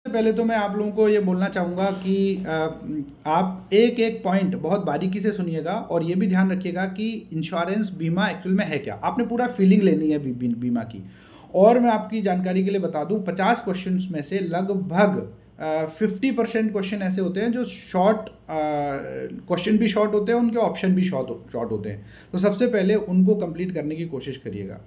पहले तो मैं आप लोगों को ये बोलना चाहूँगा कि आप एक एक पॉइंट बहुत बारीकी से सुनिएगा और ये भी ध्यान रखिएगा कि इंश्योरेंस बीमा एक्चुअल में है क्या। आपने पूरा फीलिंग लेनी है बीमा की। और मैं आपकी जानकारी के लिए बता दूं, 50 क्वेश्चंस में से लगभग 50% क्वेश्चन ऐसे होते हैं जो शॉर्ट क्वेश्चन भी शॉर्ट होते हैं, उनके ऑप्शन भी शॉर्ट होते हैं। तो सबसे पहले उनको कंप्लीट करने की कोशिश करिएगा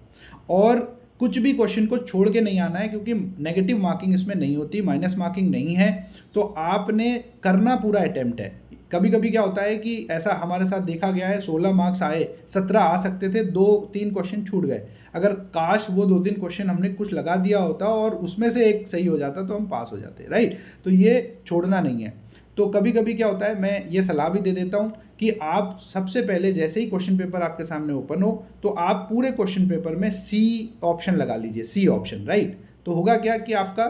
और कुछ भी क्वेश्चन को छोड़ के नहीं आना है, क्योंकि नेगेटिव मार्किंग इसमें नहीं होती, माइनस मार्किंग नहीं है। तो आपने करना पूरा अटेम्प्ट है। कभी कभी क्या होता है कि ऐसा हमारे साथ देखा गया है, 16 मार्क्स आए, 17 आ सकते थे, 2-3 क्वेश्चन छूट गए। अगर काश वो 2-3 क्वेश्चन हमने कुछ लगा दिया होता और उसमें से एक सही हो जाता तो हम पास हो जाते, राइट। तो ये छोड़ना नहीं है। तो कभी कभी क्या होता है, मैं ये सलाह भी दे देता हूँ कि आप सबसे पहले जैसे ही क्वेश्चन पेपर आपके सामने ओपन हो तो आप पूरे क्वेश्चन पेपर में सी ऑप्शन लगा लीजिए, सी ऑप्शन, राइट। तो होगा क्या कि आपका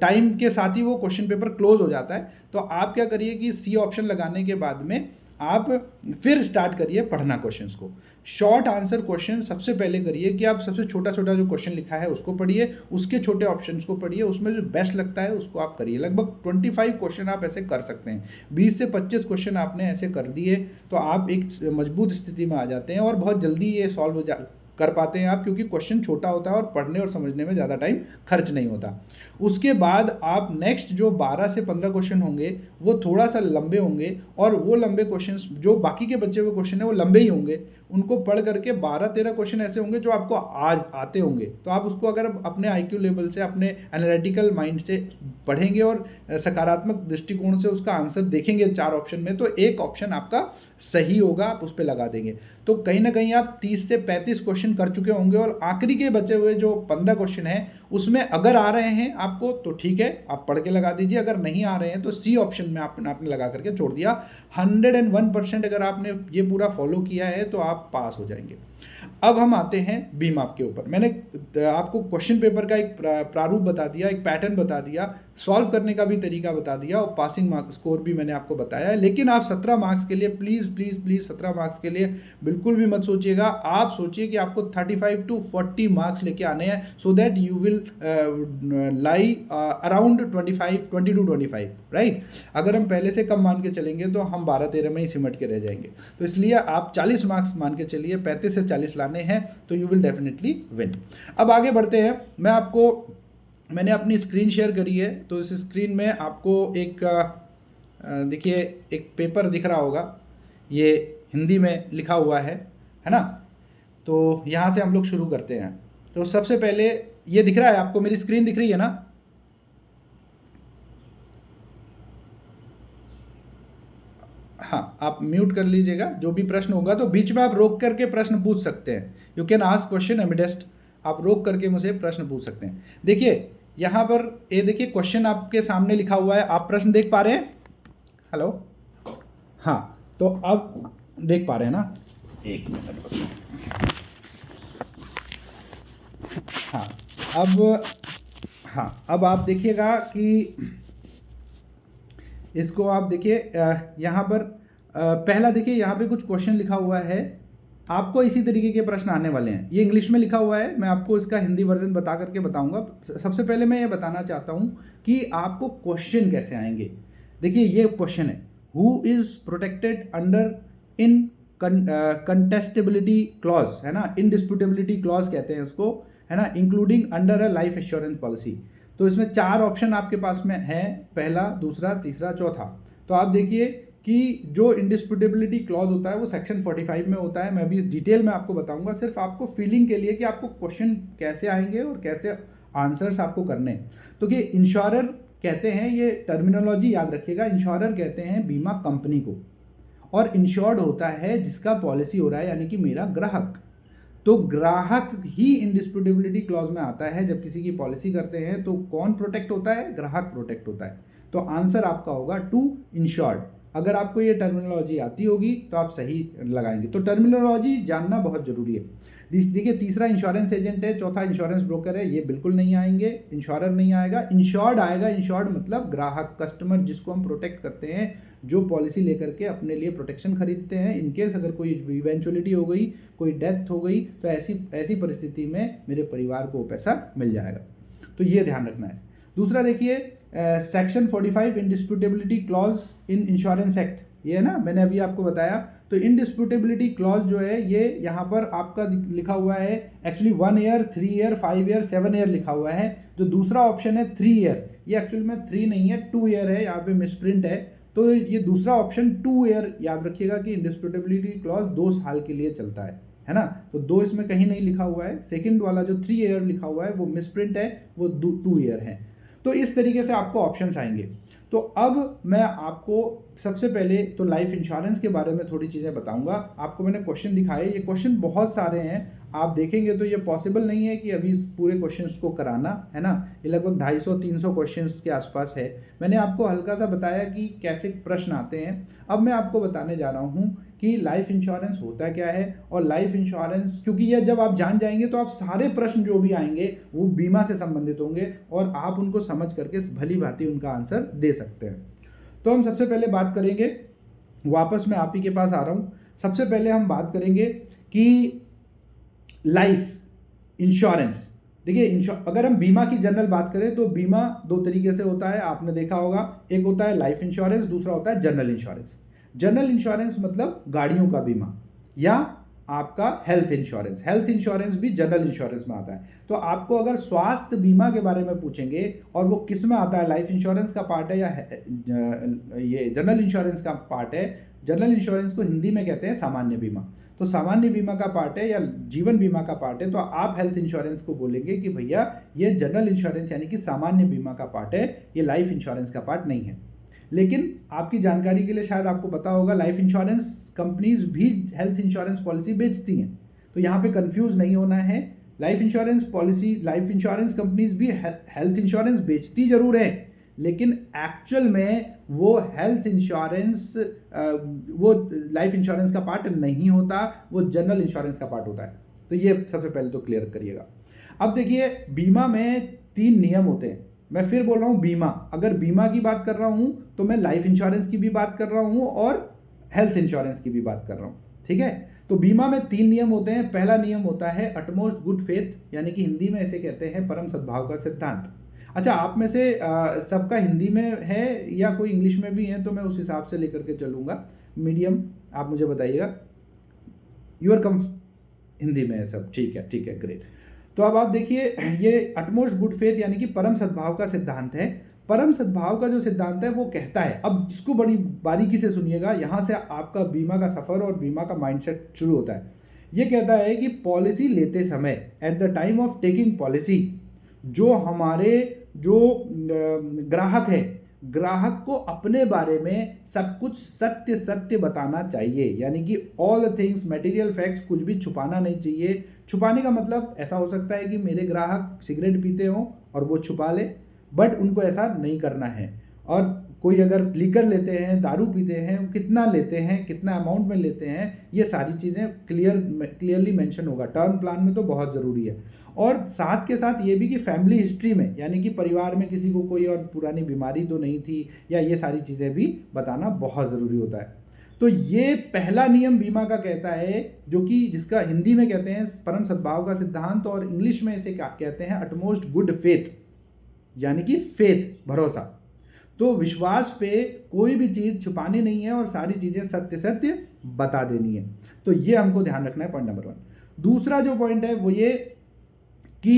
टाइम के साथ ही वो क्वेश्चन पेपर क्लोज हो जाता है। तो आप क्या करिए कि सी ऑप्शन लगाने के बाद में आप फिर स्टार्ट करिए पढ़ना क्वेश्चंस को। शॉर्ट आंसर क्वेश्चन सबसे पहले करिए कि आप सबसे छोटा छोटा जो क्वेश्चन लिखा है उसको पढ़िए, उसके छोटे ऑप्शंस को पढ़िए, उसमें जो बेस्ट लगता है उसको आप करिए। लगभग 25 क्वेश्चन आप ऐसे कर सकते हैं। 20 से 25 क्वेश्चन आपने ऐसे कर दिए तो आप एक मजबूत स्थिति में आ जाते हैं और बहुत जल्दी ये सॉल्व हो कर पाते हैं आप, क्योंकि क्वेश्चन छोटा होता है और पढ़ने और समझने में ज़्यादा टाइम खर्च नहीं होता। उसके बाद आप नेक्स्ट जो 12 से 15 क्वेश्चन होंगे वो थोड़ा सा लंबे होंगे, और वो लंबे क्वेश्चंस जो बाकी के बचे हुए क्वेश्चन है वो लंबे ही होंगे। उनको पढ़ करके 12-13 क्वेश्चन ऐसे होंगे जो आपको आज आते होंगे, तो आप उसको अगर अपने IQ लेवल से, अपने एनालिटिकल माइंड से पढ़ेंगे और सकारात्मक दृष्टिकोण से उसका आंसर देखेंगे 4 ऑप्शन में, तो एक ऑप्शन आपका सही होगा, आप उस पर लगा देंगे। तो कहीं ना कहीं आप 30 से 35 क्वेश्चन कर चुके होंगे, और आखिरी के बचे हुए जो 15 क्वेश्चन हैं उसमें अगर आ रहे हैं आपको तो ठीक है, आप पढ़ के लगा दीजिए। अगर नहीं आ रहे हैं तो सी ऑप्शन में आपने लगा करके छोड़ दिया। 101% अगर आपने ये पूरा फॉलो किया है तो आप पास हो जाएंगे। अब हम आते हैं बीमाप के ऊपर। मैंने आपको क्वेश्चन पेपर का एक प्रारूप बता दिया, एक पैटर्न बता दिया, सॉल्व करने का भी तरीका बता दिया, और पासिंग मार्क्स स्कोर भी मैंने आपको बताया है। लेकिन आप 17 मार्क्स के लिए प्लीज़ प्लीज़ प्लीज़ 17 मार्क्स के लिए बिल्कुल भी मत सोचिएगा। आप सोचिए कि आपको 35 to 40 मार्क्स लेके आने हैं, so that you will lie around 20 to 25, right. अगर हम पहले से कम मान के चलेंगे तो हम 12-13 में ही सिमट के रह जाएंगे। तो इसलिए आप 40 मार्क्स मान के चलिए, 35 से 40 लाने हैं तो यू विल डेफिनेटली विन। अब आगे बढ़ते हैं। मैंने अपनी स्क्रीन शेयर करी है, तो इस स्क्रीन में आपको एक देखिए एक पेपर दिख रहा होगा, ये हिंदी में लिखा हुआ है ना। तो यहाँ से हम लोग शुरू करते हैं। तो सबसे पहले ये दिख रहा है आपको, मेरी स्क्रीन दिख रही है ना? हाँ, आप म्यूट कर लीजिएगा। जो भी प्रश्न होगा तो बीच में आप रोक करके प्रश्न पूछ सकते हैं। यू कैन आस्क क्वेश्चन एमिडेस्ट, आप रोक करके मुझे प्रश्न पूछ सकते हैं। देखिए यहाँ पर ये देखिए क्वेश्चन आपके सामने लिखा हुआ है, आप प्रश्न देख पा रहे हैं? हेलो, हाँ, तो अब देख पा रहे हैं ना? एक मिनट बस। अब आप देखिएगा कि इसको आप देखिए यहाँ पर पहला देखिए, यहाँ पे कुछ क्वेश्चन लिखा हुआ है, आपको इसी तरीके के प्रश्न आने वाले हैं। ये इंग्लिश में लिखा हुआ है, मैं आपको इसका हिंदी वर्जन बता करके बताऊंगा। सबसे पहले मैं ये बताना चाहता हूँ कि आपको क्वेश्चन कैसे आएंगे। देखिए ये क्वेश्चन है, who is protected under incontestability clause, है ना, इनडिस्प्यूटेबिलिटी क्लॉज कहते हैं इसको, है ना, including under a life insurance policy. तो इसमें 4 ऑप्शन आपके पास में है, पहला, दूसरा, तीसरा, चौथा। तो आप देखिए कि जो इंडिस्प्यूटेबिलिटी क्लॉज होता है वो सेक्शन 45 में होता है। मैं भी इस डिटेल में आपको बताऊंगा, सिर्फ आपको फीलिंग के लिए कि आपको क्वेश्चन कैसे आएंगे और कैसे आंसर्स आपको करने। तो कि इंश्योरर कहते हैं, ये टर्मिनोलॉजी याद रखिएगा, इंश्योरर कहते हैं बीमा कंपनी को, और इंश्योर्ड होता है जिसका पॉलिसी हो रहा है, यानी कि मेरा ग्राहक। तो ग्राहक ही इंडिस्प्यूटेबिलिटी क्लॉज में आता है। जब किसी की पॉलिसी करते हैं तो कौन प्रोटेक्ट होता है? ग्राहक प्रोटेक्ट होता है। तो आंसर आपका होगा टू इंश्योर्ड। अगर आपको ये टर्मिनोलॉजी आती होगी तो आप सही लगाएंगे। तो टर्मिनोलॉजी जानना बहुत जरूरी है। देखिए तीसरा इंश्योरेंस एजेंट है, चौथा इंश्योरेंस ब्रोकर है, ये बिल्कुल नहीं आएंगे। इंश्योरर नहीं आएगा, इंश्योर्ड आएगा। इंश्योर्ड मतलब ग्राहक, कस्टमर, जिसको हम प्रोटेक्ट करते हैं, जो पॉलिसी लेकर के अपने लिए प्रोटेक्शन खरीदते हैं। इनकेस अगर कोई इवेंचुअलिटी हो गई, कोई डेथ हो गई, तो ऐसी परिस्थिति में मेरे परिवार को पैसा मिल जाएगा। तो ये ध्यान रखना है। दूसरा देखिए section 45 indisputability clause in insurance act, ये है ना, मैंने अभी आपको बताया। तो इंडिस्प्यूटेबिलिटी क्लॉज जो है ये यहाँ पर आपका लिखा हुआ है actually 1 year, 3 year, 5 year, 7 year लिखा हुआ है। जो दूसरा ऑप्शन है 3 ईयर, ये एक्चुअल में 3 नहीं है 2 ईयर है, यहाँ पे मिसप्रिंट है। तो ये दूसरा ऑप्शन 2 ईयर, याद रखिएगा कि इंडिस्प्यूटेबिलिटी क्लॉज 2 साल के लिए चलता है ना। तो 2 इसमें कहीं नहीं लिखा हुआ है। सेकंड वाला जो 3 ईयर लिखा हुआ है वो मिसप्रिंट है, वो 2 ईयर है। तो इस तरीके से आपको ऑप्शंस आएंगे। तो अब मैं आपको सबसे पहले तो लाइफ इंश्योरेंस के बारे में थोड़ी चीज़ें बताऊंगा। आपको मैंने क्वेश्चन दिखाए, ये क्वेश्चन बहुत सारे हैं, आप देखेंगे तो ये पॉसिबल नहीं है कि अभी पूरे क्वेश्चंस को कराना, है ना। ये लगभग 250-300 क्वेश्चंस के आसपास है। मैंने आपको हल्का सा बताया कि कैसे प्रश्न आते हैं। अब मैं आपको बताने जा रहा हूँ कि लाइफ इंश्योरेंस होता क्या है, और लाइफ इंश्योरेंस, क्योंकि ये जब आप जान जाएंगे तो आप सारे प्रश्न जो भी आएंगे वो बीमा से संबंधित होंगे और आप उनको समझ करके भली भांति उनका आंसर दे सकते हैं। तो हम सबसे पहले बात करेंगे, वापस मैं आप ही के पास आ रहा हूँ। सबसे पहले हम बात करेंगे कि लाइफ इंश्योरेंस, देखिए अगर हम बीमा की जनरल बात करें तो बीमा 2 तरीके से होता है, आपने देखा होगा। एक होता है लाइफ इंश्योरेंस, दूसरा होता है जनरल इंश्योरेंस। जनरल इंश्योरेंस मतलब गाड़ियों का बीमा, या आपका हेल्थ इंश्योरेंस। हेल्थ इंश्योरेंस भी जनरल इंश्योरेंस में आता है। तो आपको अगर स्वास्थ्य बीमा के बारे में पूछेंगे और वो किस में आता है, लाइफ इंश्योरेंस का पार्ट है या ये जनरल इंश्योरेंस का पार्ट है। जनरल इंश्योरेंस को हिंदी में कहते हैं सामान्य बीमा। तो सामान्य बीमा का पार्ट है या जीवन बीमा का पार्ट है, तो आप हेल्थ इंश्योरेंस को बोलेंगे कि भैया ये जनरल इंश्योरेंस यानी कि सामान्य बीमा का पार्ट है, ये लाइफ इंश्योरेंस का पार्ट नहीं है। लेकिन आपकी जानकारी के लिए शायद आपको पता होगा, लाइफ इंश्योरेंस कंपनीज भी हेल्थ इंश्योरेंस पॉलिसी बेचती हैं। तो यहाँ पे कंफ्यूज नहीं होना है। Life insurance policy, life insurance companies भी हेल्थ इंश्योरेंस बेचती जरूर है, लेकिन एक्चुअल में वो हेल्थ इंश्योरेंस, वो लाइफ इंश्योरेंस का पार्ट नहीं होता, वो जनरल इंश्योरेंस का पार्ट होता है। तो ये सबसे पहले तो क्लियर करिएगा। अब देखिए, बीमा में 3 नियम होते हैं। मैं फिर बोल रहा हूँ, बीमा, अगर बीमा की बात कर रहा हूँ तो मैं लाइफ इंश्योरेंस की भी बात कर रहा हूँ और हेल्थ इंश्योरेंस की भी बात कर रहा हूँ, ठीक है। तो बीमा में 3 नियम होते हैं। पहला नियम होता है अटमोस्ट गुड फेथ, यानी कि हिंदी में इसे कहते हैं परम सद्भाव का सिद्धांत। अच्छा, आप में से सबका हिंदी में है या कोई इंग्लिश में भी है, तो मैं उस हिसाब से लेकर के चलूँगा। मीडियम आप मुझे बताइएगा। यूर कम हिंदी में है सब, ठीक है, ग्रेट। तो अब आप देखिए, ये अटमोस्ट गुड फेथ यानी कि परम सद्भाव का सिद्धांत है। परम सद्भाव का जो सिद्धांत है वो कहता है, अब इसको बड़ी बारीकी से सुनिएगा, यहाँ से आपका बीमा का सफ़र और बीमा का माइंडसेट शुरू होता है। ये कहता है कि पॉलिसी लेते समय, at the time of taking policy, जो हमारे जो ग्राहक है, ग्राहक को अपने बारे में सब कुछ सत्य बताना चाहिए। यानी कि ऑल थिंग्स मटेरियल फैक्ट्स, कुछ भी छुपाना नहीं चाहिए। छुपाने का मतलब ऐसा हो सकता है कि मेरे ग्राहक सिगरेट पीते हों और वो छुपा ले, बट उनको ऐसा नहीं करना है। और कोई अगर लीकर लेते हैं, दारू पीते हैं, कितना लेते हैं, कितना अमाउंट में लेते हैं, ये सारी चीज़ें क्लियरली मेंशन होगा। टर्म प्लान में तो बहुत ज़रूरी है। और साथ के साथ ये भी कि फैमिली हिस्ट्री में, यानी कि परिवार में किसी को कोई और पुरानी बीमारी तो नहीं थी, या ये सारी चीज़ें भी बताना बहुत ज़रूरी होता है। तो ये पहला नियम बीमा का कहता है, जो कि जिसका हिंदी में कहते हैं परम सद्भाव का सिद्धांत, और इंग्लिश में इसे क्या कहते हैं, अटमोस्ट गुड फेथ, यानी कि फेथ, भरोसा। तो विश्वास पे कोई भी चीज़ छुपानी नहीं है और सारी चीज़ें सत्य बता देनी है। तो ये हमको ध्यान रखना है, पॉइंट नंबर 1। दूसरा जो पॉइंट है वो ये कि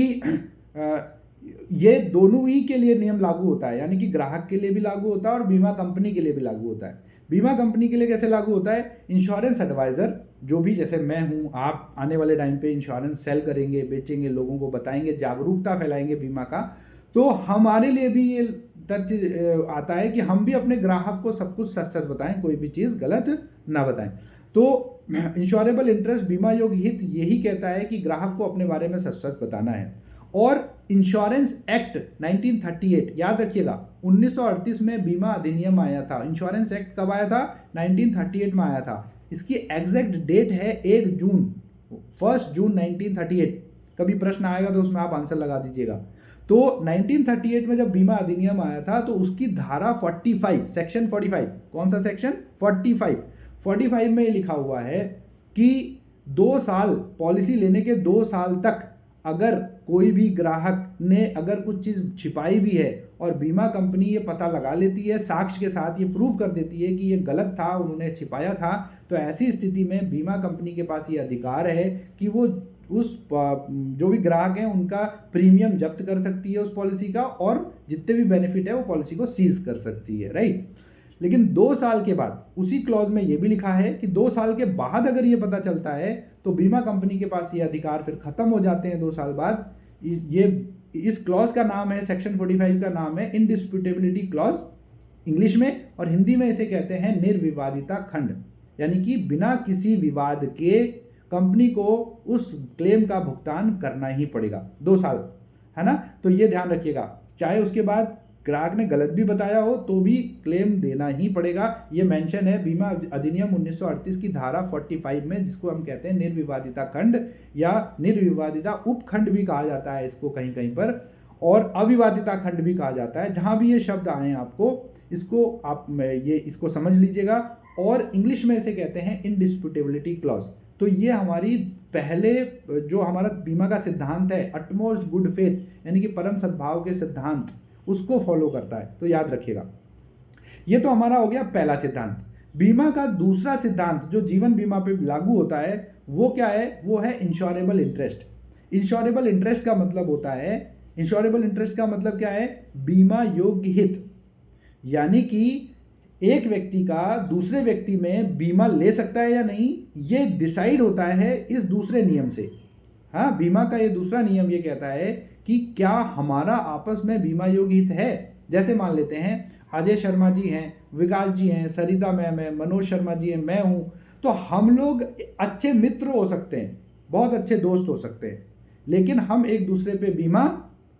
ये दोनों ही के लिए नियम लागू होता है, यानी कि ग्राहक के लिए भी लागू होता है और बीमा कंपनी के लिए भी लागू होता है। बीमा कंपनी के लिए कैसे लागू होता है, इंश्योरेंस एडवाइज़र, जो भी जैसे मैं हूँ, आप आने वाले टाइम पे इंश्योरेंस सेल करेंगे, बेचेंगे, लोगों को बताएंगे, जागरूकता फैलाएंगे बीमा का, तो हमारे लिए भी ये तथ्य आता है कि हम भी अपने ग्राहक को सब कुछ सच बताएं, कोई भी चीज़ गलत ना बताएं। तो इंश्योरेबल इंटरेस्ट बीमा योग हित यही कहता है कि ग्राहक को अपने बारे में सच बताना है। और इंश्योरेंस एक्ट 1938, याद रखिएगा, 1938 में बीमा अधिनियम आया था। इंश्योरेंस एक्ट कब आया था, 1938 में आया था। इसकी एग्जैक्ट डेट है 1 जून 1938। कभी प्रश्न आएगा तो उसमें आप आंसर लगा दीजिएगा। तो 1938 में जब बीमा अधिनियम आया था तो उसकी धारा 45, सेक्शन 45, कौन सा सेक्शन, 45 में ये लिखा हुआ है कि 2 साल, पॉलिसी लेने के 2 साल तक अगर कोई भी ग्राहक ने अगर कुछ चीज़ छिपाई भी है और बीमा कंपनी ये पता लगा लेती है, साक्ष्य के साथ ये प्रूव कर देती है कि ये गलत था, उन्होंने छिपाया था, तो ऐसी स्थिति में बीमा कंपनी के पास ये अधिकार है कि वो उस जो भी ग्राहक हैं उनका प्रीमियम जब्त कर सकती है उस पॉलिसी का, और जितने भी बेनिफिट है वो पॉलिसी को सीज कर सकती है, राइट। लेकिन 2 साल के बाद उसी क्लॉज में ये भी लिखा है कि 2 साल के बाद अगर ये पता चलता है तो बीमा कंपनी के पास ये अधिकार फिर खत्म हो जाते हैं 2 साल बाद। ये इस क्लॉज का नाम है, सेक्शन 45 का नाम है इंडिस्प्यूटेबिलिटी क्लॉज इंग्लिश में, और हिंदी में इसे कहते हैं निर्विवादिता खंड। यानी कि बिना किसी विवाद के कंपनी को उस क्लेम का भुगतान करना ही पड़ेगा 2 साल, है ना। तो ये ध्यान रखिएगा, चाहे उसके बाद ग्राहक ने गलत भी बताया हो तो भी क्लेम देना ही पड़ेगा। ये मेंशन है बीमा अधिनियम 1938 की धारा 45 में, जिसको हम कहते हैं निर्विवादिता खंड या निर्विवादिता उपखंड भी कहा जाता है इसको कहीं कहीं पर, और अविवादिता खंड भी कहा जाता है। जहां भी ये शब्द आए आपको इसको आप ये इसको समझ लीजिएगा। और इंग्लिश में इसे कहते हैं इंडिस्प्यूटेबिलिटी क्लॉज। तो ये हमारी पहले जो हमारा बीमा का सिद्धांत है अटमोस्ट गुड फेथ यानी कि परम सद्भाव के सिद्धांत, उसको फॉलो करता है, तो याद रखिएगा। ये तो हमारा हो गया पहला सिद्धांत। बीमा का दूसरा सिद्धांत जो जीवन बीमा पे लागू होता है वो क्या है, वो है इंश्योरेबल इंटरेस्ट। इंश्योरेबल इंटरेस्ट का मतलब होता है, इंश्योरेबल इंटरेस्ट का मतलब क्या है, बीमा योग्य हित। यानी कि एक व्यक्ति का दूसरे व्यक्ति में बीमा ले सकता है या नहीं, ये डिसाइड होता है इस दूसरे नियम से। हाँ, बीमा का ये दूसरा नियम ये कहता है कि क्या हमारा आपस में बीमा योग्य हित है। जैसे मान लेते हैं अजय शर्मा जी हैं, विकास जी हैं, सरिता मैम है, मनोज शर्मा जी हैं, मैं हूँ, तो हम लोग अच्छे मित्र हो सकते हैं, बहुत अच्छे दोस्त हो सकते हैं, लेकिन हम एक दूसरे पे बीमा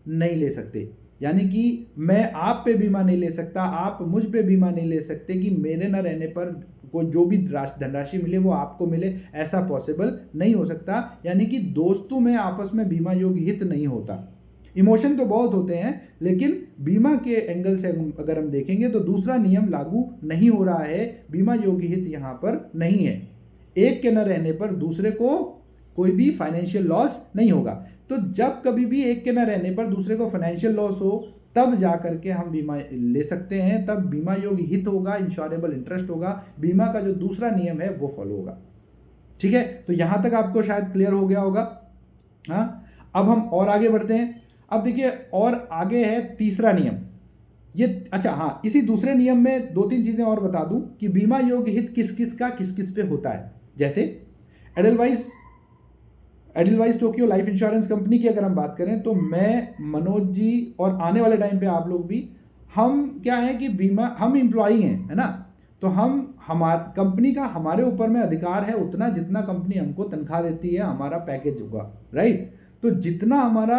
नहीं ले सकते। यानी कि मैं आप पे बीमा नहीं ले सकता, आप मुझ पे बीमा नहीं ले सकते कि मेरे न रहने पर को जो भी धनराशि मिले वो आपको मिले, ऐसा पॉसिबल नहीं हो सकता। यानी कि दोस्तों में आपस में बीमा योग्य हित नहीं होता। इमोशन तो बहुत होते हैं, लेकिन बीमा के एंगल से अगर हम देखेंगे तो दूसरा नियम लागू नहीं हो रहा है, बीमा योग्य हित यहाँ पर नहीं है। एक के न रहने पर दूसरे को कोई भी फाइनेंशियल लॉस नहीं होगा। तो जब कभी भी एक के न रहने पर दूसरे को फाइनेंशियल लॉस हो तब जा करके हम बीमा ले सकते हैं, तब बीमा योग्य हित होगा, इंश्योरेबल इंटरेस्ट होगा, बीमा का जो दूसरा नियम है वो फॉलो होगा। ठीक है, तो यहां तक आपको शायद क्लियर हो गया होगा। हाँ, अब हम और आगे बढ़ते हैं। अब देखिए और आगे है तीसरा नियम। ये अच्छा हाँ, इसी दूसरे नियम में 2-3 चीजें और बता दूं कि बीमा योग्य हित किस किस का किस किस पे होता है। जैसे एडिलवाइस टोक्यो लाइफ इंश्योरेंस कंपनी की अगर हम बात करें तो मैं, मनोज जी और आने वाले टाइम पे आप लोग भी, हम क्या है कि बीमा, हम एम्प्लॉई हैं, है ना, तो हमारे कंपनी का हमारे ऊपर में अधिकार है उतना जितना कंपनी हमको तनख्वाह देती है, हमारा पैकेज होगा, राइट। तो जितना हमारा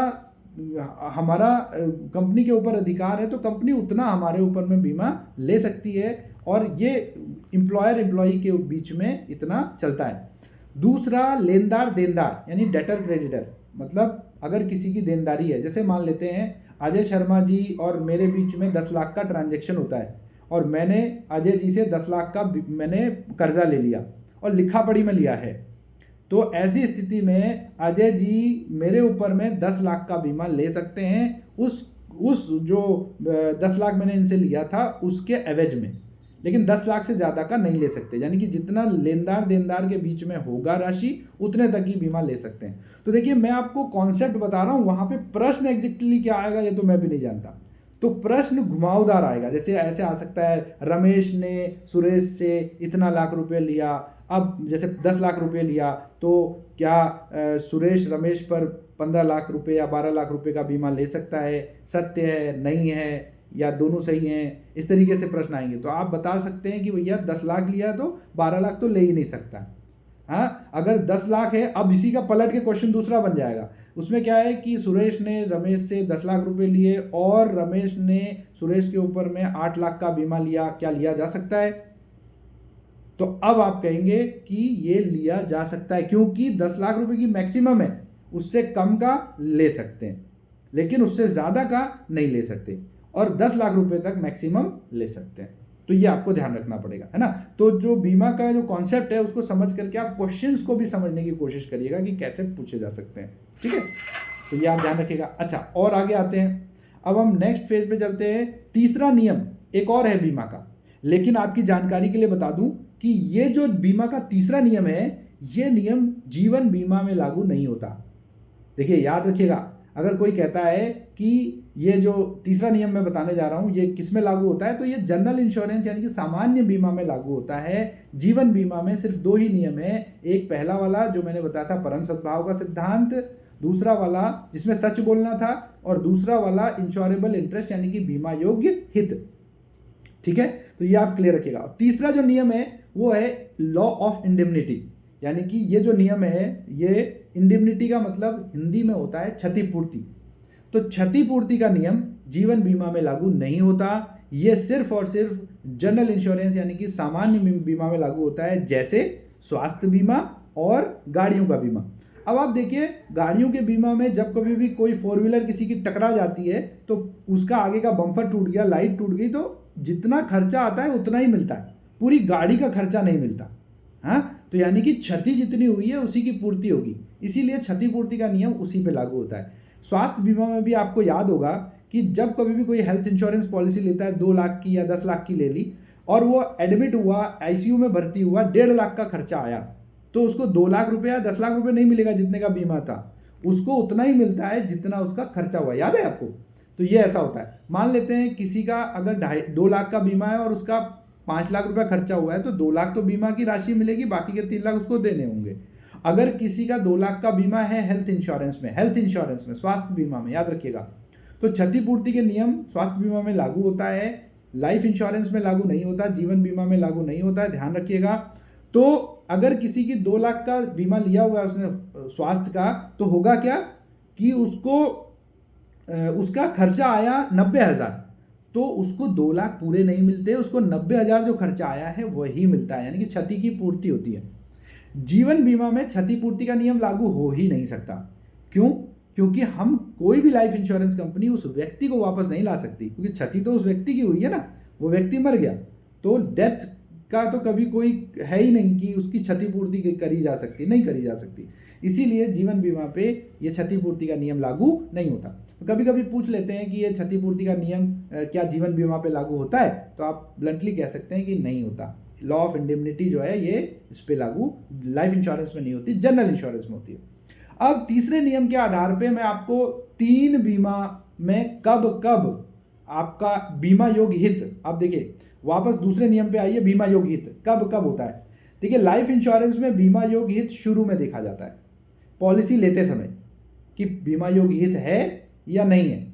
कंपनी के ऊपर अधिकार है तो कंपनी उतना हमारे ऊपर में बीमा ले सकती है, और ये एम्प्लॉयर एम्प्लॉई के बीच में इतना चलता है। दूसरा लेनदार देनदार यानी डेटर क्रेडिटर, मतलब अगर किसी की देनदारी है, जैसे मान लेते हैं अजय शर्मा जी और मेरे बीच में 10 लाख का ट्रांजैक्शन होता है और मैंने अजय जी से 10 लाख का मैंने कर्जा ले लिया और लिखा पढ़ी में लिया है, तो ऐसी स्थिति में अजय जी मेरे ऊपर में 10 लाख का बीमा ले सकते हैं उस जो 10 लाख मैंने इनसे लिया था उसके एवज में, लेकिन 10 लाख से ज़्यादा का नहीं ले सकते। यानी कि जितना लेनदार देनदार के बीच में होगा राशि उतने तक ही बीमा ले सकते हैं। तो देखिए मैं आपको कॉन्सेप्ट बता रहा हूँ, वहाँ पे प्रश्न एग्जैक्टली क्या आएगा ये तो मैं भी नहीं जानता। तो प्रश्न घुमावदार आएगा, जैसे ऐसे आ सकता है रमेश ने सुरेश से इतना लाख रुपए लिया, अब जैसे 10 लाख रुपए लिया तो क्या सुरेश रमेश पर 15 लाख रुपए या 12 लाख रुपए का बीमा ले सकता है, सत्य है नहीं है या दोनों सही हैं, इस तरीके से प्रश्न आएंगे। तो आप बता सकते हैं कि भैया 10 लाख लिया तो 12 लाख तो ले ही नहीं सकता। हाँ, अगर 10 लाख है, अब इसी का पलट के क्वेश्चन दूसरा बन जाएगा। उसमें क्या है कि सुरेश ने रमेश से 10 लाख रुपए लिए और रमेश ने सुरेश के ऊपर में 8 लाख का बीमा लिया, क्या लिया जा सकता है? तो अब आप कहेंगे कि ये लिया जा सकता है क्योंकि 10 लाख रुपए की मैक्सिमम है, उससे कम का ले सकते हैं लेकिन उससे ज़्यादा का नहीं ले सकते, और 10 लाख रुपए तक मैक्सिमम ले सकते हैं। तो ये आपको ध्यान रखना पड़ेगा, है ना। तो जो बीमा का जो कॉन्सेप्ट है उसको समझ करके आप क्वेश्चंस को भी समझने की कोशिश करिएगा कि कैसे पूछे जा सकते हैं। ठीक है, तो ये आप ध्यान रखिएगा। अच्छा, और आगे आते हैं, अब हम नेक्स्ट फेज पे चलते हैं। तीसरा नियम एक और है बीमा का, लेकिन आपकी जानकारी के लिए बता दूं कि ये जो बीमा का तीसरा नियम है, ये नियम जीवन बीमा में लागू नहीं होता। देखिए याद रखिएगा, अगर कोई कहता है कि ये जो तीसरा नियम मैं बताने जा रहा हूँ ये किस में लागू होता है, तो ये जनरल इंश्योरेंस यानी कि सामान्य बीमा में लागू होता है। जीवन बीमा में सिर्फ दो ही नियम है, एक पहला वाला जो मैंने बताया था परम सद्भाव का सिद्धांत, दूसरा वाला जिसमें सच बोलना था, और दूसरा वाला इंश्योरेबल इंटरेस्ट यानी कि बीमा योग्य हित। ठीक है, तो ये आप क्लियर रखिएगा। तीसरा जो नियम है वो है लॉ ऑफ इंडेमनिटी, यानी कि ये जो नियम है, ये इंडेमनिटी का मतलब हिंदी में होता है क्षतिपूर्ति। तो क्षतिपूर्ति का नियम जीवन बीमा में लागू नहीं होता, ये सिर्फ और सिर्फ जनरल इंश्योरेंस यानी कि सामान्य बीमा में लागू होता है, जैसे स्वास्थ्य बीमा और गाड़ियों का बीमा। अब आप देखिए, गाड़ियों के बीमा में जब कभी भी कोई फोर व्हीलर किसी की टकरा जाती है तो उसका आगे का बम्पर टूट गया, लाइट टूट गई, तो जितना खर्चा आता है उतना ही मिलता है, पूरी गाड़ी का खर्चा नहीं मिलता। हाँ, तो यानी कि क्षति जितनी हुई है उसी की पूर्ति होगी, इसीलिए क्षतिपूर्ति का नियम उसी पे लागू होता है। स्वास्थ्य बीमा में भी आपको याद होगा कि जब कभी भी कोई हेल्थ इंश्योरेंस पॉलिसी लेता है, 2 लाख की या 10 लाख की ले ली, और वो एडमिट हुआ, आईसीयू में भर्ती हुआ, 1.5 लाख का खर्चा आया, तो उसको 2 लाख रुपए या 10 लाख रुपए नहीं मिलेगा जितने का बीमा था, उसको उतना ही मिलता है जितना उसका खर्चा हुआ। याद है आपको? तो ये ऐसा होता है। मान लेते हैं किसी का अगर 2 लाख का बीमा है और उसका 5 लाख रुपया खर्चा हुआ है, तो 2 लाख तो बीमा की राशि मिलेगी, बाकी के 3 लाख उसको देने होंगे। अगर किसी का 2 लाख का बीमा है हेल्थ इंश्योरेंस में, स्वास्थ्य बीमा में, याद रखिएगा, तो क्षतिपूर्ति के नियम स्वास्थ्य बीमा में लागू होता है, लाइफ इंश्योरेंस में लागू नहीं होता, जीवन बीमा में लागू नहीं होता है, ध्यान रखिएगा। तो अगर किसी की 2 लाख का बीमा लिया हुआ है उसने स्वास्थ्य का, तो होगा क्या कि उसको उसका खर्चा आया 90,000, तो उसको 2 लाख पूरे नहीं मिलते, उसको 90,000 जो खर्चा आया है वही मिलता है, यानी कि क्षति की पूर्ति होती है। जीवन बीमा में क्षतिपूर्ति का नियम लागू हो ही नहीं सकता। क्यों? क्योंकि हम कोई भी लाइफ इंश्योरेंस कंपनी उस व्यक्ति को वापस नहीं ला सकती, क्योंकि क्षति तो उस व्यक्ति की हुई है ना, वो व्यक्ति मर गया, तो डेथ का तो कभी कोई है ही नहीं कि उसकी क्षतिपूर्ति करी जा सकती, नहीं करी जा सकती। इसीलिए जीवन बीमा पे ये क्षतिपूर्ति का नियम लागू नहीं होता। तो कभी कभी पूछ लेते हैं कि ये क्षतिपूर्ति का नियम क्या जीवन बीमा पे लागू होता है, तो आप ब्लंटली कह सकते हैं कि नहीं होता। लॉ ऑफ इंडेमनिटी जो है ये इस पे लागू लाइफ इंश्योरेंस में नहीं होती, जनरल इंश्योरेंस में होती है। अब तीसरे नियम के आधार पे मैं आपको 3 बीमा में कब कब आपका बीमा योग्य हित, आप देखिए वापस दूसरे नियम पे आइए, बीमा योग्य हित कब कब होता है। देखिए लाइफ इंश्योरेंस में बीमा योग्य हित शुरू में देखा जाता है, पॉलिसी लेते समय, कि बीमा योग्य हित है या नहीं है।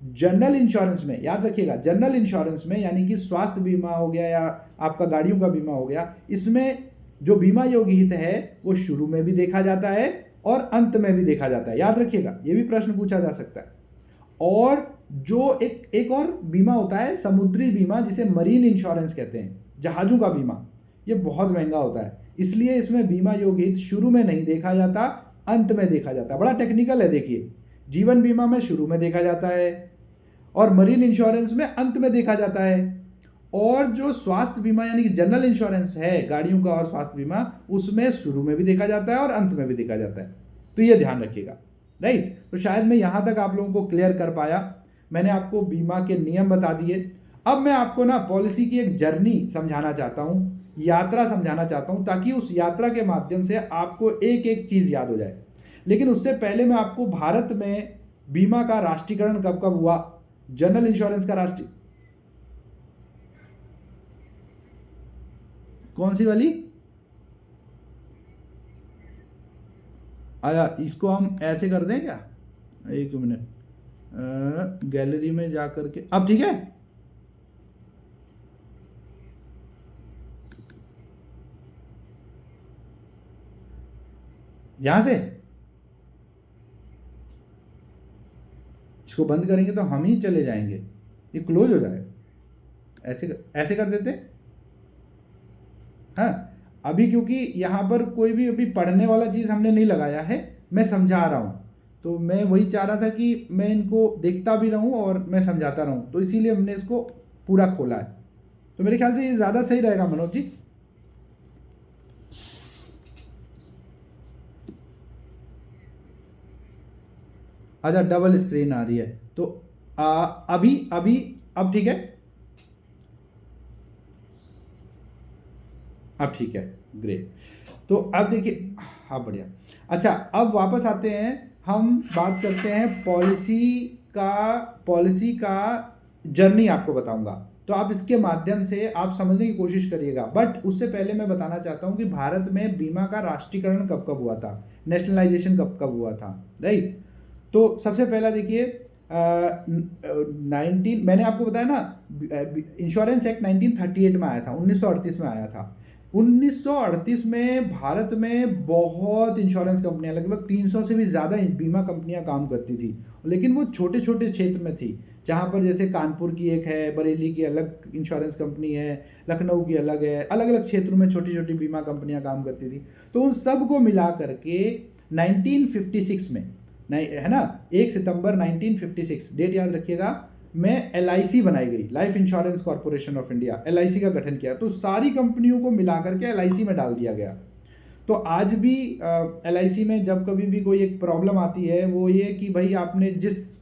जनरल इंश्योरेंस में याद रखिएगा, जनरल इंश्योरेंस में यानी कि स्वास्थ्य बीमा हो गया या आपका गाड़ियों का बीमा हो गया, इसमें जो बीमा योग्य हित है वो शुरू में भी देखा जाता है और अंत में भी देखा जाता है। याद रखिएगा, ये भी प्रश्न पूछा जा सकता है। और जो एक और बीमा होता है समुद्री बीमा, जिसे मरीन इंश्योरेंस कहते हैं, जहाजों का बीमा, ये बहुत महंगा होता है, इसलिए इसमें बीमा योग्य हित शुरू में नहीं देखा जाता, अंत में देखा जाता है। बड़ा टेक्निकल है, देखिए जीवन बीमा में शुरू में देखा जाता है और मरीन इंश्योरेंस में अंत में देखा जाता है, और जो स्वास्थ्य बीमा यानी कि जनरल इंश्योरेंस है गाड़ियों का और स्वास्थ्य बीमा, उसमें शुरू में भी देखा जाता है और अंत में भी देखा जाता है। तो ये ध्यान रखिएगा, राइट। तो शायद मैं यहाँ तक आप लोगों को क्लियर कर पाया। मैंने आपको बीमा के नियम बता दिए। अब मैं आपको ना पॉलिसी की एक जर्नी समझाना चाहता हूँ, यात्रा समझाना चाहता हूँ, ताकि उस यात्रा के माध्यम से आपको एक एक चीज़ याद हो जाए। लेकिन उससे पहले मैं आपको भारत में बीमा का राष्ट्रीयकरण कब कब हुआ, जनरल इंश्योरेंस का राष्ट्रीय कौन सी वाली, आया, इसको हम ऐसे कर दें क्या, एक मिनट, गैलरी में जा करके, अब ठीक है, यहां से इसको बंद करेंगे तो हम ही चले जाएंगे, ये क्लोज हो जाएगा। ऐसे कर देते। हाँ, अभी क्योंकि यहाँ पर कोई भी अभी पढ़ने वाला चीज़ हमने नहीं लगाया है, मैं समझा रहा हूँ, तो मैं वही चाह रहा था कि मैं इनको देखता भी रहूँ और मैं समझाता रहूँ, तो इसीलिए हमने इसको पूरा खोला है। तो मेरे ख्याल से ये ज़्यादा सही रहेगा मनोज जी। अच्छा, डबल स्क्रीन आ रही है तो अभी अभी अब ठीक है, अब ठीक है, ग्रेट। तो अब देखिए, हाँ बढ़िया। अच्छा, अब वापस आते हैं, हम बात करते हैं का पॉलिसी का जर्नी आपको बताऊंगा, तो आप इसके माध्यम से आप समझने की कोशिश करिएगा। बट उससे पहले मैं बताना चाहता हूं कि भारत में बीमा का राष्ट्रीयकरण कब कब हुआ था, नेशनलाइजेशन कब कब हुआ था, राइट। तो सबसे पहला देखिए, 19 मैंने आपको बताया ना, इंश्योरेंस एक्ट 1938 में आया था, 1938 में आया था। 1938 में भारत में बहुत इंश्योरेंस कंपनियां, लगभग 300 से भी ज़्यादा बीमा कंपनियां काम करती थी, लेकिन वो छोटे छोटे क्षेत्र में थी। जहाँ पर जैसे कानपुर की एक है, बरेली की अलग इंश्योरेंस कंपनी है, लखनऊ की अलग है, अलग अलग क्षेत्रों में छोटी छोटी बीमा कंपनियां काम करती थी। तो उन सब को मिला करके 1956 में, नहीं है ना, 1 सितंबर 1956, डेट याद रखिएगा, में LIC बनाई गई, life insurance corporation of India, LIC का गठन किया। तो सारी कंपनियों को मिलाकर के LIC में डाल दिया गया। तो आज भी LIC में जब कभी भी कोई एक प्रॉब्लम आती है, वो ये कि भाई आपने जिस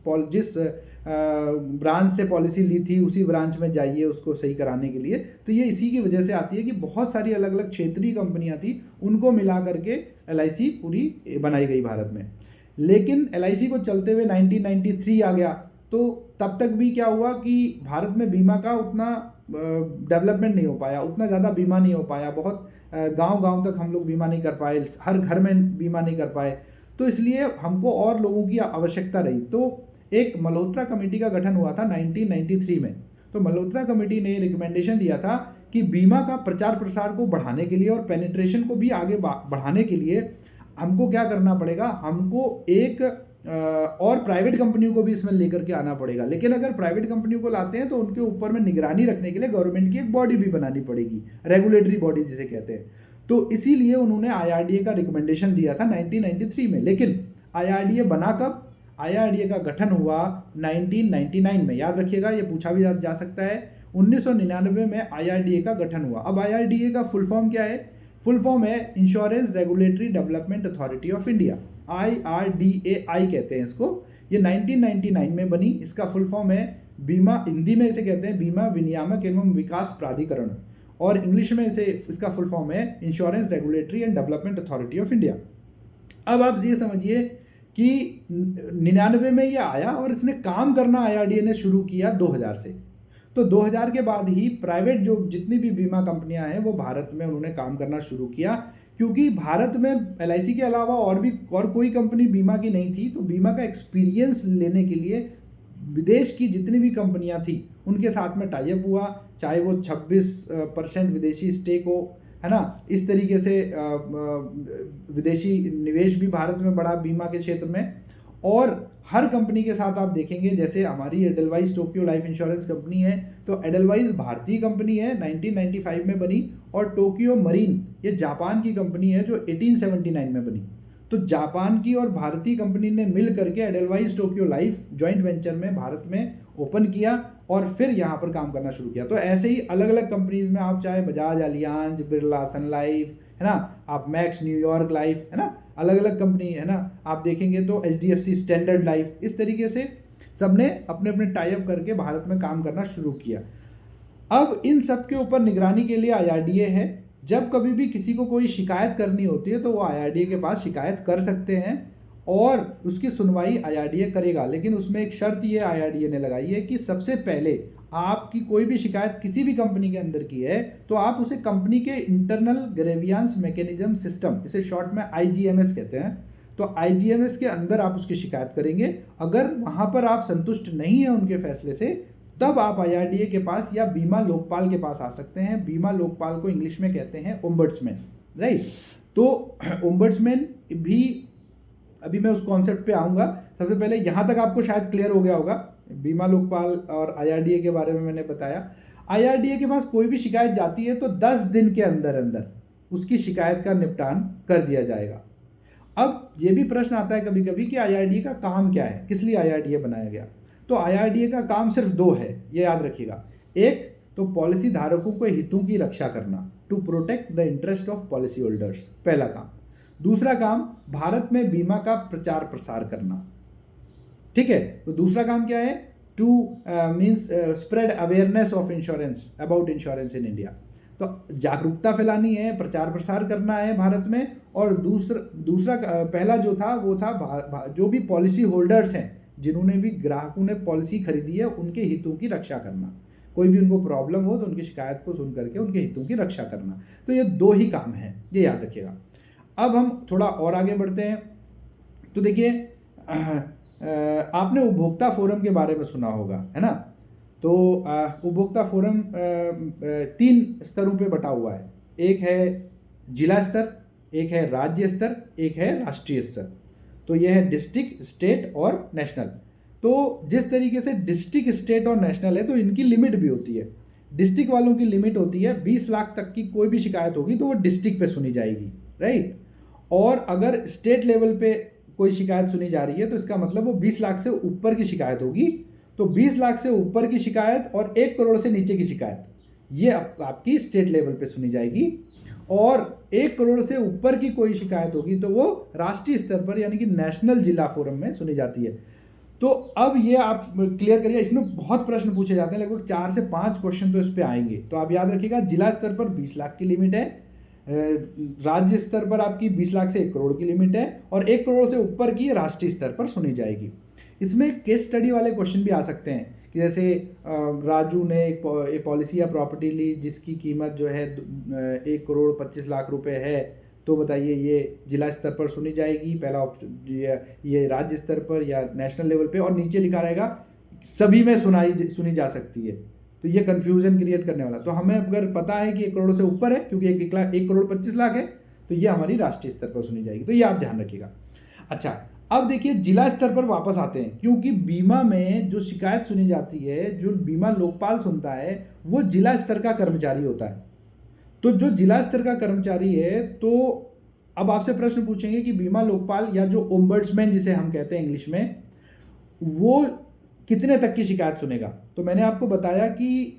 ब्रांच से पॉलिसी ली थी उसी ब्रांच में जाइए उसको सही कराने के लिए। तो ये इसी की वजह से आती है कि बहुत सारी अलग अलग क्षेत्रीय कंपनियां थी, उनको मिला करके LIC पूरी बनाई गई भारत में। लेकिन LIC को चलते हुए 1993 आ गया, तो तब तक भी क्या हुआ कि भारत में बीमा का उतना डेवलपमेंट नहीं हो पाया, उतना ज़्यादा बीमा नहीं हो पाया, बहुत गांव-गांव तक हम लोग बीमा नहीं कर पाए, हर घर में बीमा नहीं कर पाए। तो इसलिए हमको और लोगों की आवश्यकता रही। तो एक मल्होत्रा कमेटी का गठन हुआ था 1993 में। तो मल्होत्रा कमेटी ने रिकमेंडेशन दिया था कि बीमा का प्रचार प्रसार को बढ़ाने के लिए और पेनिट्रेशन को भी आगे बढ़ाने के लिए हमको क्या करना पड़ेगा, हमको एक और प्राइवेट कंपनियों को भी इसमें लेकर के आना पड़ेगा। लेकिन अगर प्राइवेट कंपनियों को लाते हैं तो उनके ऊपर में निगरानी रखने के लिए गवर्नमेंट की एक बॉडी भी बनानी पड़ेगी, रेगुलेटरी बॉडी जिसे कहते हैं। तो इसीलिए उन्होंने IRDA का रिकमेंडेशन दिया था 1993 में। लेकिन IRDA बना कब? IRDA का गठन हुआ 1999 में, याद रखिएगा, ये पूछा भी जा सकता है। 1999 में IRDA का गठन हुआ। अब IRDA का फुल फॉर्म क्या है? फुल फॉर्म है insurance regulatory development authority of India, IRDAI कहते हैं इसको। ये 1999 में बनी। इसका फुल फॉर्म है बीमा, हिंदी में इसे कहते हैं बीमा विनियामक एवं विकास प्राधिकरण, और इंग्लिश में इसे इसका फुल फॉर्म है insurance regulatory and development authority of India. अब आप ये समझिए कि 99 में ये आया और इसने काम करना IRDA ने शुरू किया 2000 से। तो 2000 के बाद ही प्राइवेट जो जितनी भी बीमा कंपनियां हैं वो भारत में उन्होंने काम करना शुरू किया, क्योंकि भारत में LIC के अलावा और कोई कंपनी बीमा की नहीं थी। तो बीमा का एक्सपीरियंस लेने के लिए विदेश की जितनी भी कंपनियां थी उनके साथ में टाई अप हुआ, चाहे वो 26% विदेशी स्टेक हो, है ना। इस तरीके से विदेशी निवेश भी भारत में बढ़ा बीमा के क्षेत्र में। और हर कंपनी के साथ आप देखेंगे, जैसे हमारी Edelweiss Tokyo life insurance company है, तो एडलवाइज भारतीय कंपनी है, 1995 में बनी, और टोक्यो मरीन ये जापान की कंपनी है जो 1879 में बनी। तो जापान की और भारतीय कंपनी ने मिल करके Edelweiss Tokyo life joint venture में भारत में ओपन किया और फिर यहाँ पर काम करना शुरू किया। तो ऐसे ही अलग अलग कंपनीज में आप चाहे बजाज अलियांज, बिरला सन लाइफ, है ना, आप मैक्स न्यूयॉर्क लाइफ, है ना, अलग अलग कंपनी, है ना, आप देखेंगे तो HDFC स्टैंडर्ड लाइफ, इस तरीके से सबने अपने अपने टाई अप करके भारत में काम करना शुरू किया। अब इन सब के ऊपर निगरानी के लिए IRDA है। जब कभी भी किसी को कोई शिकायत करनी होती है तो वो IRDA के पास शिकायत कर सकते हैं और उसकी सुनवाई IRDA करेगा। लेकिन उसमें एक शर्त ये IRDA ने लगाई है कि सबसे पहले आपकी कोई भी शिकायत किसी भी कंपनी के अंदर की है तो आप उसे कंपनी के इंटरनल ग्रेवियांस मैकेनिज्म सिस्टम, इसे शॉर्ट में IGMS कहते हैं, तो IGMS के अंदर आप उसकी शिकायत करेंगे। अगर वहाँ पर आप संतुष्ट नहीं है उनके फैसले से, तब आप IRDA के पास या बीमा लोकपाल के पास आ सकते हैं। बीमा लोकपाल को इंग्लिश में कहते हैं ओम्बड्समैन, राइट। तो ओम्बड्समैन भी, अभी मैं उस कॉन्सेप्ट पे आऊँगा। सबसे पहले यहाँ तक आपको शायद क्लियर हो गया होगा, बीमा लोकपाल और IRDA के बारे में मैंने बताया। IRDA के पास कोई भी शिकायत जाती है तो 10 दिन के अंदर अंदर उसकी शिकायत का निपटान कर दिया जाएगा। अब ये भी प्रश्न आता है कभी कभी कि IRDA का काम क्या है, किस लिए IRDA बनाया गया। तो IRDA का काम सिर्फ 2 है, ये याद रखिएगा। एक तो पॉलिसी धारकों के हितों की रक्षा करना, to protect the interest of policy holders, पहला काम। दूसरा काम भारत में बीमा का प्रचार प्रसार करना, ठीक है। तो दूसरा काम क्या है, two means spread awareness of insurance, about insurance in India. तो जागरूकता फैलानी है, प्रचार प्रसार करना है भारत में। और दूसरा पहला जो था वो था जो भी पॉलिसी होल्डर्स हैं, जिन्होंने भी ग्राहकों ने पॉलिसी खरीदी है, उनके हितों की रक्षा करना। कोई भी उनको प्रॉब्लम हो तो उनकी शिकायत को सुन करके उनके हितों की रक्षा करना। तो ये दो ही काम हैं, ये याद रखिएगा। अब हम थोड़ा और आगे बढ़ते हैं। तो देखिए, आपने उपभोक्ता फोरम के बारे में सुना होगा, है ना। तो उपभोक्ता फोरम 3 स्तरों पे बटा हुआ है। एक है जिला स्तर, एक है राज्य स्तर, एक है राष्ट्रीय स्तर। तो यह है डिस्ट्रिक्ट, स्टेट और नेशनल। तो जिस तरीके से डिस्ट्रिक्ट, स्टेट और नेशनल है, तो इनकी लिमिट भी होती है। डिस्ट्रिक्ट वालों की लिमिट होती है 20 लाख तक की कोई भी शिकायत होगी तो वो डिस्ट्रिक्ट पे सुनी जाएगी, राइट। और अगर स्टेट लेवल पे कोई शिकायत सुनी जा रही है तो इसका मतलब वो 20 लाख से ऊपर की शिकायत होगी। तो 20 लाख से ऊपर की शिकायत और 1 करोड़ से नीचे की शिकायत, ये आपकी स्टेट लेवल पे सुनी जाएगी। और 1 करोड़ से ऊपर की कोई शिकायत होगी तो वो राष्ट्रीय स्तर पर यानी कि नेशनल जिला फोरम में सुनी जाती है। तो अब ये आप क्लियर करिए, इसमें बहुत प्रश्न पूछे जाते हैं, लगभग 4 से 5 क्वेश्चन तो इस पे आएंगे। तो आप याद रखिएगा, जिला स्तर पर 20 लाख की लिमिट है, राज्य स्तर पर आपकी 20 लाख से 1 करोड़ की लिमिट है, और 1 करोड़ से ऊपर की राष्ट्रीय स्तर पर सुनी जाएगी। इसमें केस स्टडी वाले क्वेश्चन भी आ सकते हैं कि जैसे राजू ने एक पॉलिसी या प्रॉपर्टी ली जिसकी कीमत जो है 1 करोड़ 25 लाख रुपए है, तो बताइए ये जिला स्तर पर सुनी जाएगी, पहला ये राज्य स्तर पर या नेशनल लेवल पे, और नीचे लिखा रहेगा सभी में सुनी जा सकती है। तो ये कंफ्यूजन क्रिएट करने वाला। तो हमें अगर पता है कि 1 करोड़ से ऊपर है, क्योंकि 1 करोड़ 25 लाख है, तो ये हमारी राष्ट्रीय स्तर पर सुनी जाएगी। तो ये आप ध्यान रखिएगा। अच्छा, अब देखिए जिला स्तर पर वापस आते हैं, क्योंकि बीमा में जो शिकायत सुनी जाती है, जो बीमा लोकपाल सुनता है, वो जिला स्तर का कर्मचारी होता है। तो जो जिला स्तर का कर्मचारी है, तो अब आपसे प्रश्न पूछेंगे कि बीमा लोकपाल या जो ओम्बड्समैन जिसे हम कहते हैं इंग्लिश में, वो कितने तक की शिकायत सुनेगा। तो मैंने आपको बताया कि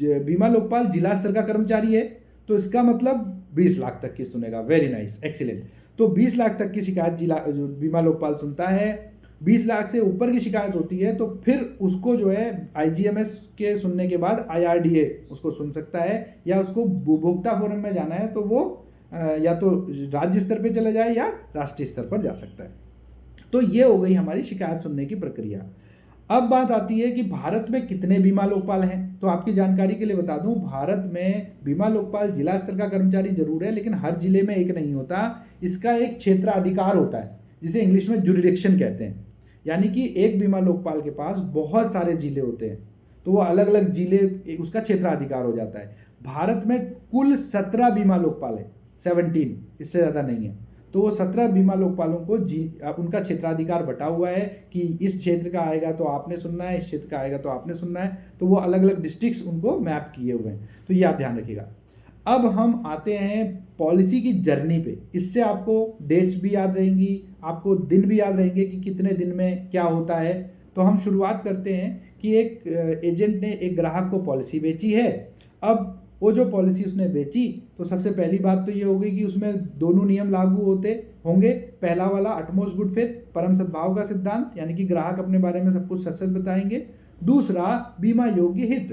बीमा लोकपाल जिला स्तर का कर्मचारी है, तो इसका मतलब 20 लाख तक की सुनेगा। Very nice, excellent. तो 20 लाख तक की शिकायत बीमा लोकपाल सुनता है। 20 लाख से ऊपर की शिकायत होती है तो फिर उसको जो है IGMS के सुनने के बाद IRDA उसको सुन सकता है, या उसको उपभोक्ता फोरम में जाना है तो वो या तो राज्य स्तर पे चला जाए या राष्ट्रीय स्तर पर जा सकता है। तो ये हो गई हमारी शिकायत सुनने की प्रक्रिया। अब बात आती है कि भारत में कितने बीमा लोकपाल हैं। तो आपकी जानकारी के लिए बता दूं, भारत में बीमा लोकपाल जिला स्तर का कर्मचारी जरूर है, लेकिन हर जिले में एक नहीं होता। इसका एक क्षेत्राधिकार होता है, जिसे इंग्लिश में जुरिडिक्शन कहते हैं। यानी कि एक बीमा लोकपाल के पास बहुत सारे जिले होते हैं, तो वो अलग अलग जिले उसका क्षेत्राधिकार हो जाता है। भारत में कुल 17 बीमा लोकपाल है, 17, इससे ज़्यादा नहीं है। तो वो 17 बीमा लोकपालों को उनका क्षेत्राधिकार बटा हुआ है कि इस क्षेत्र का आएगा तो आपने सुनना है, इस क्षेत्र का आएगा तो आपने सुनना है। तो वो अलग अलग डिस्ट्रिक्ट्स उनको मैप किए हुए हैं। तो ये आप ध्यान रखिएगा। अब हम आते हैं पॉलिसी की जर्नी पे। इससे आपको डेट्स भी याद रहेंगी, आपको दिन भी याद रहेंगे कि कितने दिन में क्या होता है। तो हम शुरुआत करते हैं कि एक एजेंट ने एक ग्राहक को पॉलिसी बेची है। अब वो जो पॉलिसी उसने बेची, तो सबसे पहली बात तो ये हो गई कि उसमें दोनों नियम लागू होंगे। पहला वाला अटमोस्ट गुड फेथ, परम सद्भाव का सिद्धांत, यानी कि ग्राहक अपने बारे में सब कुछ सच सच बताएंगे। दूसरा बीमा योग्य हित।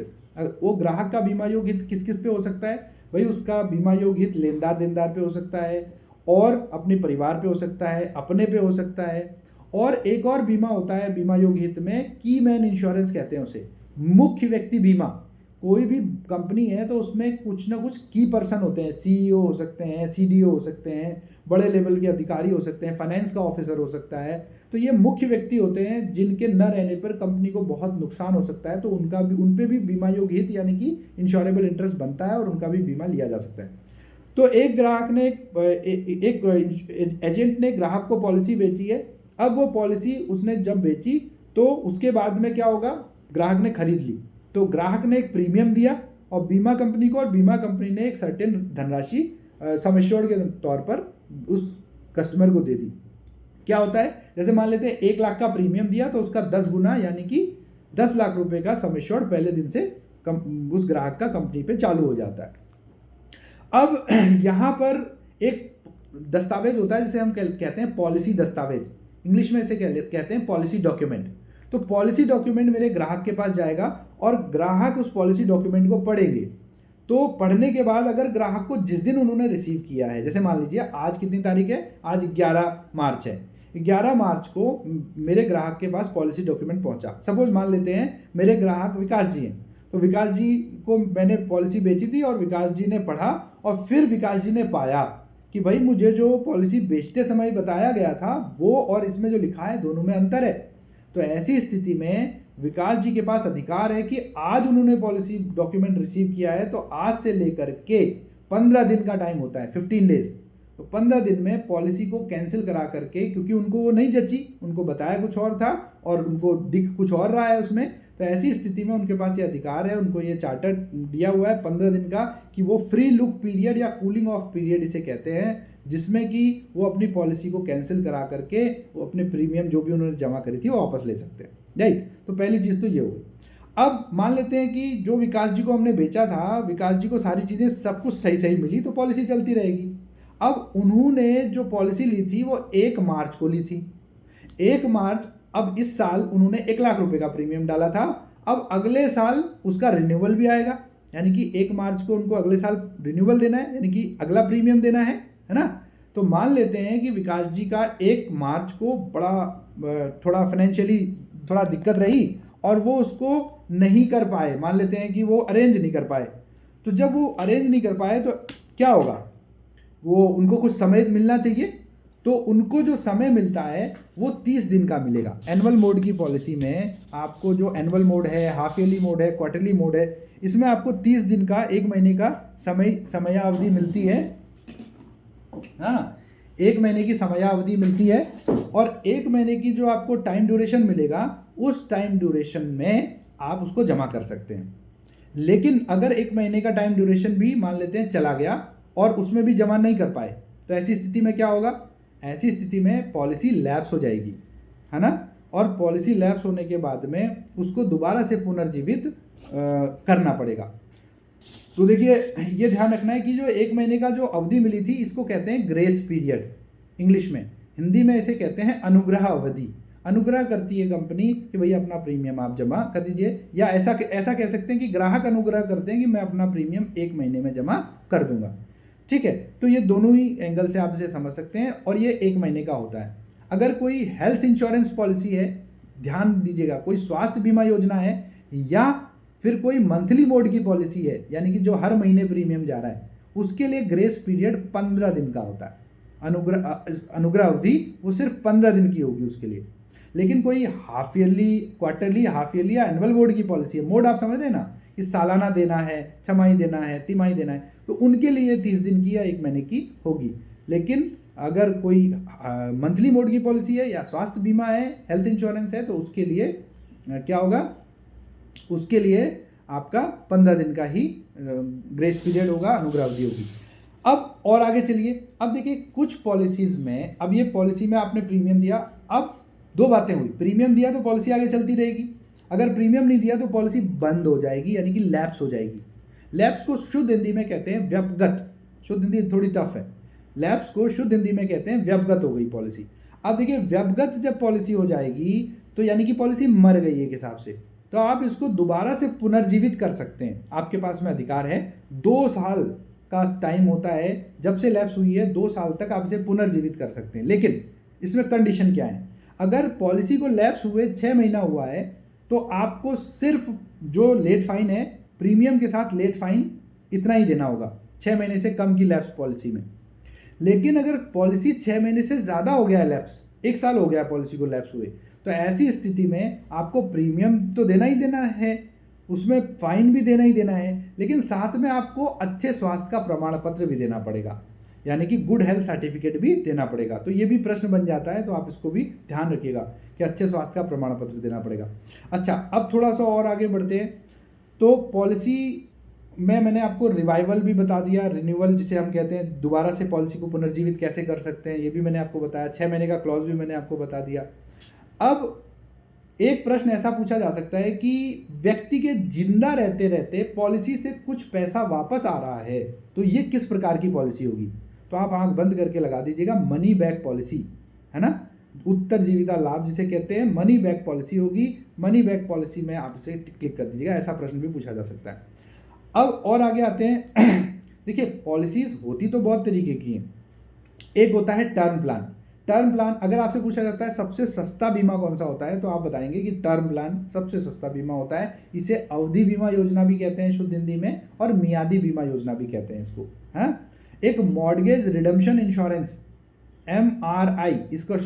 वो ग्राहक का बीमा योग्य हित किस किस पे हो सकता है भाई? उसका बीमा योग्य हित लेनदार देनदार पे हो सकता है, और अपने परिवार पे हो सकता है, अपने पे हो सकता है। और एक और बीमा होता है बीमा योग्य हित में, की मैन इंश्योरेंस कहते हैं उसे, मुख्य व्यक्ति बीमा। कोई भी कंपनी है तो उसमें कुछ ना कुछ की पर्सन होते हैं, CEO हो सकते हैं, CDO हो सकते हैं, बड़े लेवल के अधिकारी हो सकते हैं, फाइनेंस का ऑफिसर हो सकता है। तो ये मुख्य व्यक्ति होते हैं जिनके न रहने पर कंपनी को बहुत नुकसान हो सकता है, तो उन पे भी बीमा योग्य हित यानी कि इंश्योरेबल इंटरेस्ट बनता है और उनका भी बीमा लिया जा सकता है। तो एक ग्राहक ने एक एजेंट ने ग्राहक को पॉलिसी बेची है। अब वो पॉलिसी उसने जब बेची तो उसके बाद में क्या होगा, ग्राहक ने खरीद ली, तो ग्राहक ने एक प्रीमियम दिया और बीमा कंपनी को, और बीमा कंपनी ने एक सर्टेन धनराशि सम एश्योर्ड के तौर पर उस कस्टमर को दे दी। क्या होता है, जैसे मान लेते हैं 1 लाख का प्रीमियम दिया तो उसका 10 गुना यानी कि 10 लाख रुपए का सम एश्योर्ड पहले दिन से उस ग्राहक का कंपनी पे चालू हो जाता है। अब यहाँ पर एक दस्तावेज होता है जिसे हम कहते हैं पॉलिसी दस्तावेज। इंग्लिश में इसे कहते हैं पॉलिसी डॉक्यूमेंट। तो पॉलिसी डॉक्यूमेंट मेरे ग्राहक के पास जाएगा और ग्राहक उस पॉलिसी डॉक्यूमेंट को पढ़ेंगे। तो पढ़ने के बाद अगर ग्राहक को जिस दिन उन्होंने रिसीव किया है, जैसे मान लीजिए आज कितनी तारीख है, आज 11 मार्च है, 11 मार्च को मेरे ग्राहक के पास पॉलिसी डॉक्यूमेंट पहुंचा। सपोज मान लेते हैं मेरे ग्राहक विकास जी हैं, तो विकास जी को मैंने पॉलिसी बेची थी और विकास जी ने पढ़ा और फिर विकास जी ने पाया कि भाई मुझे जो पॉलिसी बेचते समय बताया गया था वो और इसमें जो लिखा है दोनों में अंतर है। तो ऐसी स्थिति में विकास जी के पास अधिकार है कि आज उन्होंने पॉलिसी डॉक्यूमेंट रिसीव किया है, तो आज से लेकर के 15 दिन का टाइम होता है, 15 डेज। तो 15 दिन में पॉलिसी को कैंसिल करा करके, क्योंकि उनको वो नहीं जची, उनको बताया कुछ और था और उनको दिख कुछ और रहा है उसमें, तो ऐसी स्थिति में उनके पास ये अधिकार है, उनको ये चार्टर दिया हुआ है 15 दिन का कि वो फ्री लुक पीरियड या कूलिंग ऑफ पीरियड इसे कहते हैं, जिसमें कि वो अपनी पॉलिसी को कैंसिल करा करके वो अपने प्रीमियम जो भी उन्होंने जमा करी थी वो वापस ले सकते हैं। राइट, तो पहली चीज़ तो ये हो गई। अब मान लेते हैं कि जो विकास जी को हमने बेचा था, विकास जी को सारी चीज़ें सब कुछ सही सही मिली, तो पॉलिसी चलती रहेगी। अब उन्होंने जो पॉलिसी ली थी वो 1 मार्च को ली थी। 1 मार्च, अब इस साल उन्होंने 1 लाख रुपए का प्रीमियम डाला था। अब अगले साल उसका रिन्यूअल भी आएगा, यानी कि 1 मार्च को उनको अगले साल रिन्यूअल देना है, यानी कि अगला प्रीमियम देना है ना। तो मान लेते हैं कि विकास जी का 1 मार्च को बड़ा थोड़ा फाइनेंशियली थोड़ा दिक्कत रही और वो उसको नहीं कर पाए, मान लेते हैं कि वो अरेंज नहीं कर पाए। तो जब वो अरेंज नहीं कर पाए तो क्या होगा, वो उनको कुछ समय मिलना चाहिए, तो उनको जो समय मिलता है वो 30 दिन का मिलेगा। एनुअल मोड की पॉलिसी में आपको जो एनुअल मोड है, हाफ ईयरली मोड है, क्वार्टरली मोड है, इसमें आपको 30 दिन का, 1 महीने का समयावधि मिलती है। हाँ, 1 महीने की समयावधि मिलती है और 1 महीने की जो आपको टाइम ड्यूरेशन मिलेगा, उस टाइम ड्यूरेशन में आप उसको जमा कर सकते हैं। लेकिन अगर 1 महीने का टाइम ड्यूरेशन भी मान लेते हैं चला गया और उसमें भी जमा नहीं कर पाए, तो ऐसी स्थिति में क्या होगा, ऐसी स्थिति में पॉलिसी लैप्स हो जाएगी, है ना। और पॉलिसी लैप्स होने के बाद में उसको दोबारा से पुनर्जीवित करना पड़ेगा। तो देखिए ये ध्यान रखना है कि जो 1 महीने का जो अवधि मिली थी इसको कहते हैं ग्रेस पीरियड इंग्लिश में, हिंदी में इसे कहते हैं अनुग्रह अवधि। अनुग्रह करती है कंपनी कि भैया अपना प्रीमियम आप जमा कर दीजिए, या ऐसा कह सकते हैं कि ग्राहक अनुग्रह करते हैं कि मैं अपना प्रीमियम 1 महीने में जमा कर दूंगा। ठीक है, तो ये दोनों ही एंगल से आप इसे समझ सकते हैं और ये 1 महीने का होता है। अगर कोई हेल्थ इंश्योरेंस पॉलिसी है, ध्यान दीजिएगा, कोई स्वास्थ्य बीमा योजना है या फिर कोई मंथली मोड की पॉलिसी है, यानी कि जो हर महीने प्रीमियम जा रहा है, उसके लिए ग्रेस पीरियड 15 दिन का होता है। अनुग्रह अवधि वो सिर्फ 15 दिन की होगी उसके लिए। लेकिन कोई half yearly, quarterly, half yearly या एनुअल मोड की पॉलिसी है, मोड आप समझ रहे हैं ना, कि सालाना देना है, छमाही देना है, तिमाही देना है, तो उनके लिए 30 दिन की या 1 महीने की होगी। लेकिन अगर कोई मंथली मोड की पॉलिसी है या स्वास्थ्य बीमा है, हेल्थ इंश्योरेंस है, तो उसके लिए क्या होगा, उसके लिए आपका 15 दिन का ही ग्रेस पीरियड होगा, अनुग्रह अवधि होगी। अब और आगे चलिए, अब देखिए कुछ पॉलिसीज़ में, अब ये पॉलिसी में आपने प्रीमियम दिया, अब 2 बातें हुई, प्रीमियम दिया तो पॉलिसी आगे चलती रहेगी, अगर प्रीमियम नहीं दिया तो पॉलिसी बंद हो जाएगी, यानी कि लैप्स हो जाएगी। लैप्स को शुद्ध हिंदी में कहते हैं व्यपगत, शुद्ध हिंदी थोड़ी टफ है, लैप्स को शुद्ध हिंदी में कहते हैं व्यपगत हो गई पॉलिसी। अब देखिए व्यपगत जब पॉलिसी हो जाएगी तो यानी कि पॉलिसी मर गई एक हिसाब से, तो आप इसको दोबारा से पुनर्जीवित कर सकते हैं, आपके पास में अधिकार है। 2 साल का टाइम होता है, जब से लैप्स हुई है 2 साल तक आप इसे पुनर्जीवित कर सकते हैं। लेकिन इसमें कंडीशन क्या है, अगर पॉलिसी को लैप्स हुए 6 महीना हुआ है तो आपको सिर्फ जो लेट फाइन है, प्रीमियम के साथ लेट फाइन इतना ही देना होगा 6 महीने से कम की लैप्स पॉलिसी में। लेकिन अगर पॉलिसी 6 महीने से ज़्यादा हो गया है लैप्स, 1 साल हो गया पॉलिसी को लैप्स हुए, तो ऐसी स्थिति में आपको प्रीमियम तो देना ही देना है, उसमें फाइन भी देना ही देना है, लेकिन साथ में आपको अच्छे स्वास्थ्य का प्रमाण पत्र भी देना पड़ेगा, यानी कि गुड हेल्थ सर्टिफिकेट भी देना पड़ेगा। तो ये भी प्रश्न बन जाता है, तो आप इसको भी ध्यान रखिएगा कि अच्छे स्वास्थ्य का प्रमाण पत्र देना पड़ेगा। अच्छा, अब थोड़ा सा और आगे बढ़ते हैं। तो पॉलिसी में मैंने आपको रिवाइवल भी बता दिया, रिन्यूअल जिसे हम कहते हैं, दोबारा से पॉलिसी को पुनर्जीवित कैसे कर सकते हैं, ये भी मैंने आपको बताया। 6 महीने का क्लॉज भी मैंने आपको बता दिया। अब एक प्रश्न ऐसा पूछा जा सकता है कि व्यक्ति के जिंदा रहते रहते पॉलिसी से कुछ पैसा वापस आ रहा है, तो ये किस प्रकार की पॉलिसी होगी। तो आप आंख बंद करके लगा दीजिएगा, मनी बैक पॉलिसी, है ना। उत्तरजीविता लाभ जिसे कहते हैं मनी बैक पॉलिसी होगी। मनी बैक पॉलिसी में आप इसे क्लिक कर दीजिएगा, ऐसा प्रश्न भी पूछा जा सकता है। अब और आगे आते हैं देखिए पॉलिसीज होती तो बहुत तरीके की हैं। एक होता है टर्म प्लान। टर्म प्लान अगर आपसे पूछा जाता है सबसे सस्ता बीमा कौन सा होता है, तो आप बताएंगे कि टर्म प्लान सबसे सस्ता बीमा होता है। इसे अवधि बीमा योजना भी कहते हैं शुद्ध हिंदी में, और मियादी बीमा योजना भी कहते हैं इसको। हाँ, एक मॉर्गेज रिडम्पशन इंश्योरेंस, MRI इसका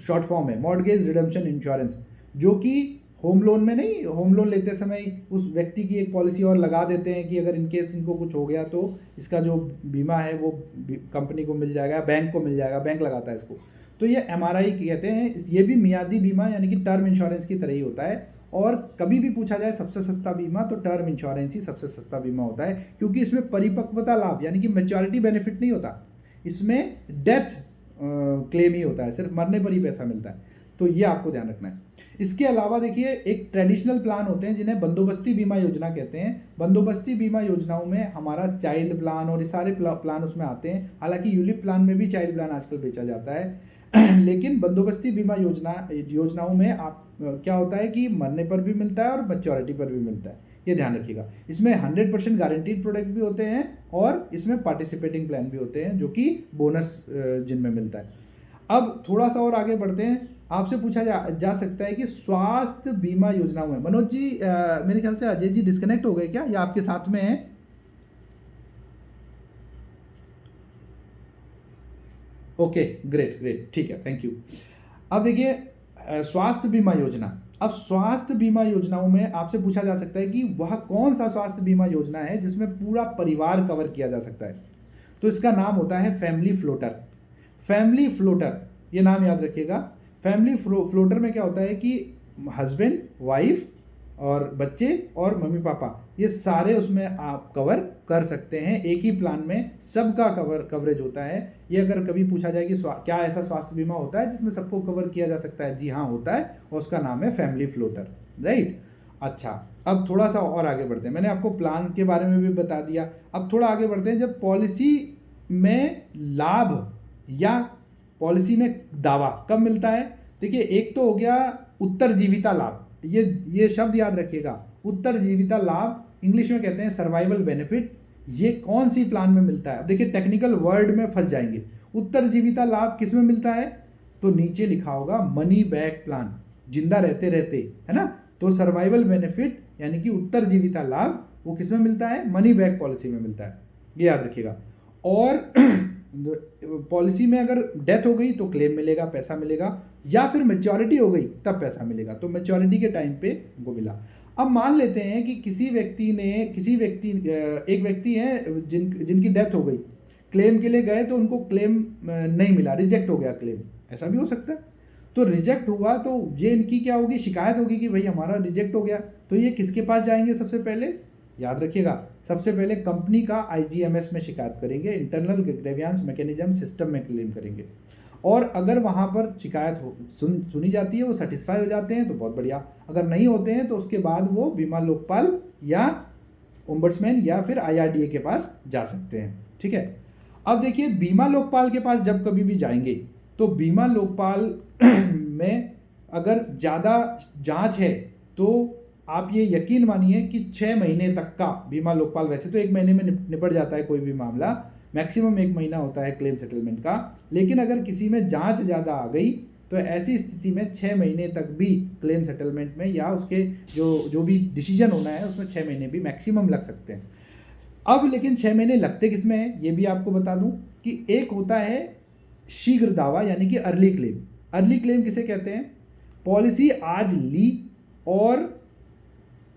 शॉर्ट फॉर्म है, मॉर्गेज रिडम्पशन इंश्योरेंस, जो कि होम लोन में नहीं, होम लोन लेते समय उस व्यक्ति की एक पॉलिसी और लगा देते हैं कि अगर इनकेस इनको कुछ हो गया तो इसका जो बीमा है वो कंपनी को मिल जाएगा, बैंक को मिल जाएगा, बैंक लगाता है इसको। तो ये MRI कहते हैं। ये भी मियादी बीमा यानी कि टर्म इंश्योरेंस की तरह ही होता है। और कभी भी पूछा जाए सबसे सस्ता बीमा, तो टर्म इंश्योरेंस ही सबसे सस्ता बीमा होता है, क्योंकि इसमें परिपक्वता लाभ यानी कि मैच्योरिटी बेनिफिट नहीं होता, इसमें डेथ क्लेम ही होता है, सिर्फ मरने पर ही पैसा मिलता है। तो ये आपको ध्यान रखना है। इसके अलावा देखिए एक ट्रेडिशनल प्लान होते हैं जिन्हें बंदोबस्ती बीमा योजना कहते हैं। बंदोबस्ती बीमा योजनाओं में हमारा चाइल्ड प्लान और ये सारे प्लान उसमें आते हैं। हालांकि यूलिप प्लान में भी चाइल्ड प्लान आजकल बेचा जाता है लेकिन बंदोबस्ती बीमा योजनाओं में आप क्या होता है कि मरने पर भी मिलता है और मैच्योरिटी पर भी मिलता है, ये ध्यान रखिएगा। इसमें 100% गारंटीड प्रोडक्ट भी होते हैं और इसमें पार्टिसिपेटिंग प्लान भी होते हैं जो कि बोनस जिनमें मिलता है। अब थोड़ा सा और आगे बढ़ते हैं। आपसे पूछा जा सकता है कि स्वास्थ्य बीमा योजनाओं में, मनोज जी मेरे ख्याल से अजय जी डिस्कनेक्ट हो गए क्या, या आपके साथ में है? ओके, ग्रेट ग्रेट, ठीक है, थैंक यू। अब देखिए स्वास्थ्य बीमा योजना। अब स्वास्थ्य बीमा योजनाओं में आपसे पूछा जा सकता है कि वह कौन सा स्वास्थ्य बीमा योजना है जिसमें पूरा परिवार कवर किया जा सकता है, तो इसका नाम होता है फैमिली फ्लोटर। फैमिली फ्लोटर, ये नाम याद रखिएगा। फैमिली फ्लोटर में क्या होता है कि हस्बैंड, वाइफ और बच्चे और मम्मी पापा, ये सारे उसमें आप कवर कर सकते हैं एक ही प्लान में, सबका कवरेज होता है। ये अगर कभी पूछा जाए कि क्या ऐसा स्वास्थ्य बीमा होता है जिसमें सबको कवर किया जा सकता है, जी हाँ होता है, और उसका नाम है फैमिली फ्लोटर, राइट। अच्छा, अब थोड़ा सा और आगे बढ़ते हैं। मैंने आपको प्लान के बारे में भी बता दिया। अब थोड़ा आगे बढ़ते हैं। जब पॉलिसी में लाभ या पॉलिसी में दावा कब मिलता है, देखिए एक तो हो गया उत्तरजीविता लाभ, ये शब्द याद रखिएगा, उत्तरजीविता लाभ इंग्लिश में कहते हैं सर्वाइवल बेनिफिट। ये कौन सी प्लान में मिलता है? अब देखिए टेक्निकल वर्ड में फंस जाएंगे। उत्तरजीविता लाभ किस में मिलता है, तो नीचे लिखा होगा मनी बैक प्लान, जिंदा रहते रहते, है ना। तो सर्वाइवल बेनिफिट यानी कि उत्तरजीविता लाभ वो किस में मिलता है, मनी बैक पॉलिसी में मिलता है, ये याद रखिएगा। और पॉलिसी में अगर डेथ हो गई तो क्लेम मिलेगा, पैसा मिलेगा, या फिर मैच्योरिटी हो गई तब पैसा मिलेगा, तो मैच्योरिटी के टाइम पे उनको मिला। अब मान लेते हैं कि एक व्यक्ति है जिनकी डेथ हो गई, क्लेम के लिए गए तो उनको क्लेम नहीं मिला, रिजेक्ट हो गया क्लेम, ऐसा भी हो सकता है। तो रिजेक्ट हुआ तो ये इनकी क्या होगी, शिकायत होगी कि भाई हमारा रिजेक्ट हो गया। तो ये किसके पास जाएंगे, सबसे पहले याद रखिएगा, सबसे पहले कंपनी का IGMS में शिकायत करेंगे, इंटरनल ग्रीवेंस मैकेनिज्म सिस्टम में क्लेम करेंगे। और अगर वहाँ पर शिकायत सुनी जाती है, वो सेटिस्फाई हो जाते हैं तो बहुत बढ़िया, अगर नहीं होते हैं तो उसके बाद वो बीमा लोकपाल या ओम्बड्समैन या फिर IRDA के पास जा सकते हैं, ठीक है। अब देखिए बीमा लोकपाल के पास जब कभी भी जाएंगे तो बीमा लोकपाल में अगर ज़्यादा जांच है तो आप ये यकीन मानिए कि 6 महीने तक का बीमा लोकपाल, वैसे तो 1 महीने में निपट जाता है कोई भी मामला, मैक्सिमम 1 महीना होता है क्लेम सेटलमेंट का, लेकिन अगर किसी में जांच ज़्यादा आ गई तो ऐसी स्थिति में 6 महीने तक भी क्लेम सेटलमेंट में या उसके जो भी डिसीजन होना है उसमें 6 महीने भी मैक्सिमम लग सकते हैं। अब लेकिन 6 महीने लगते किस में है, ये भी आपको बता दूं कि एक होता है शीघ्र दावा यानी कि अर्ली क्लेम। अर्ली क्लेम किसे कहते हैं, पॉलिसी आज ली और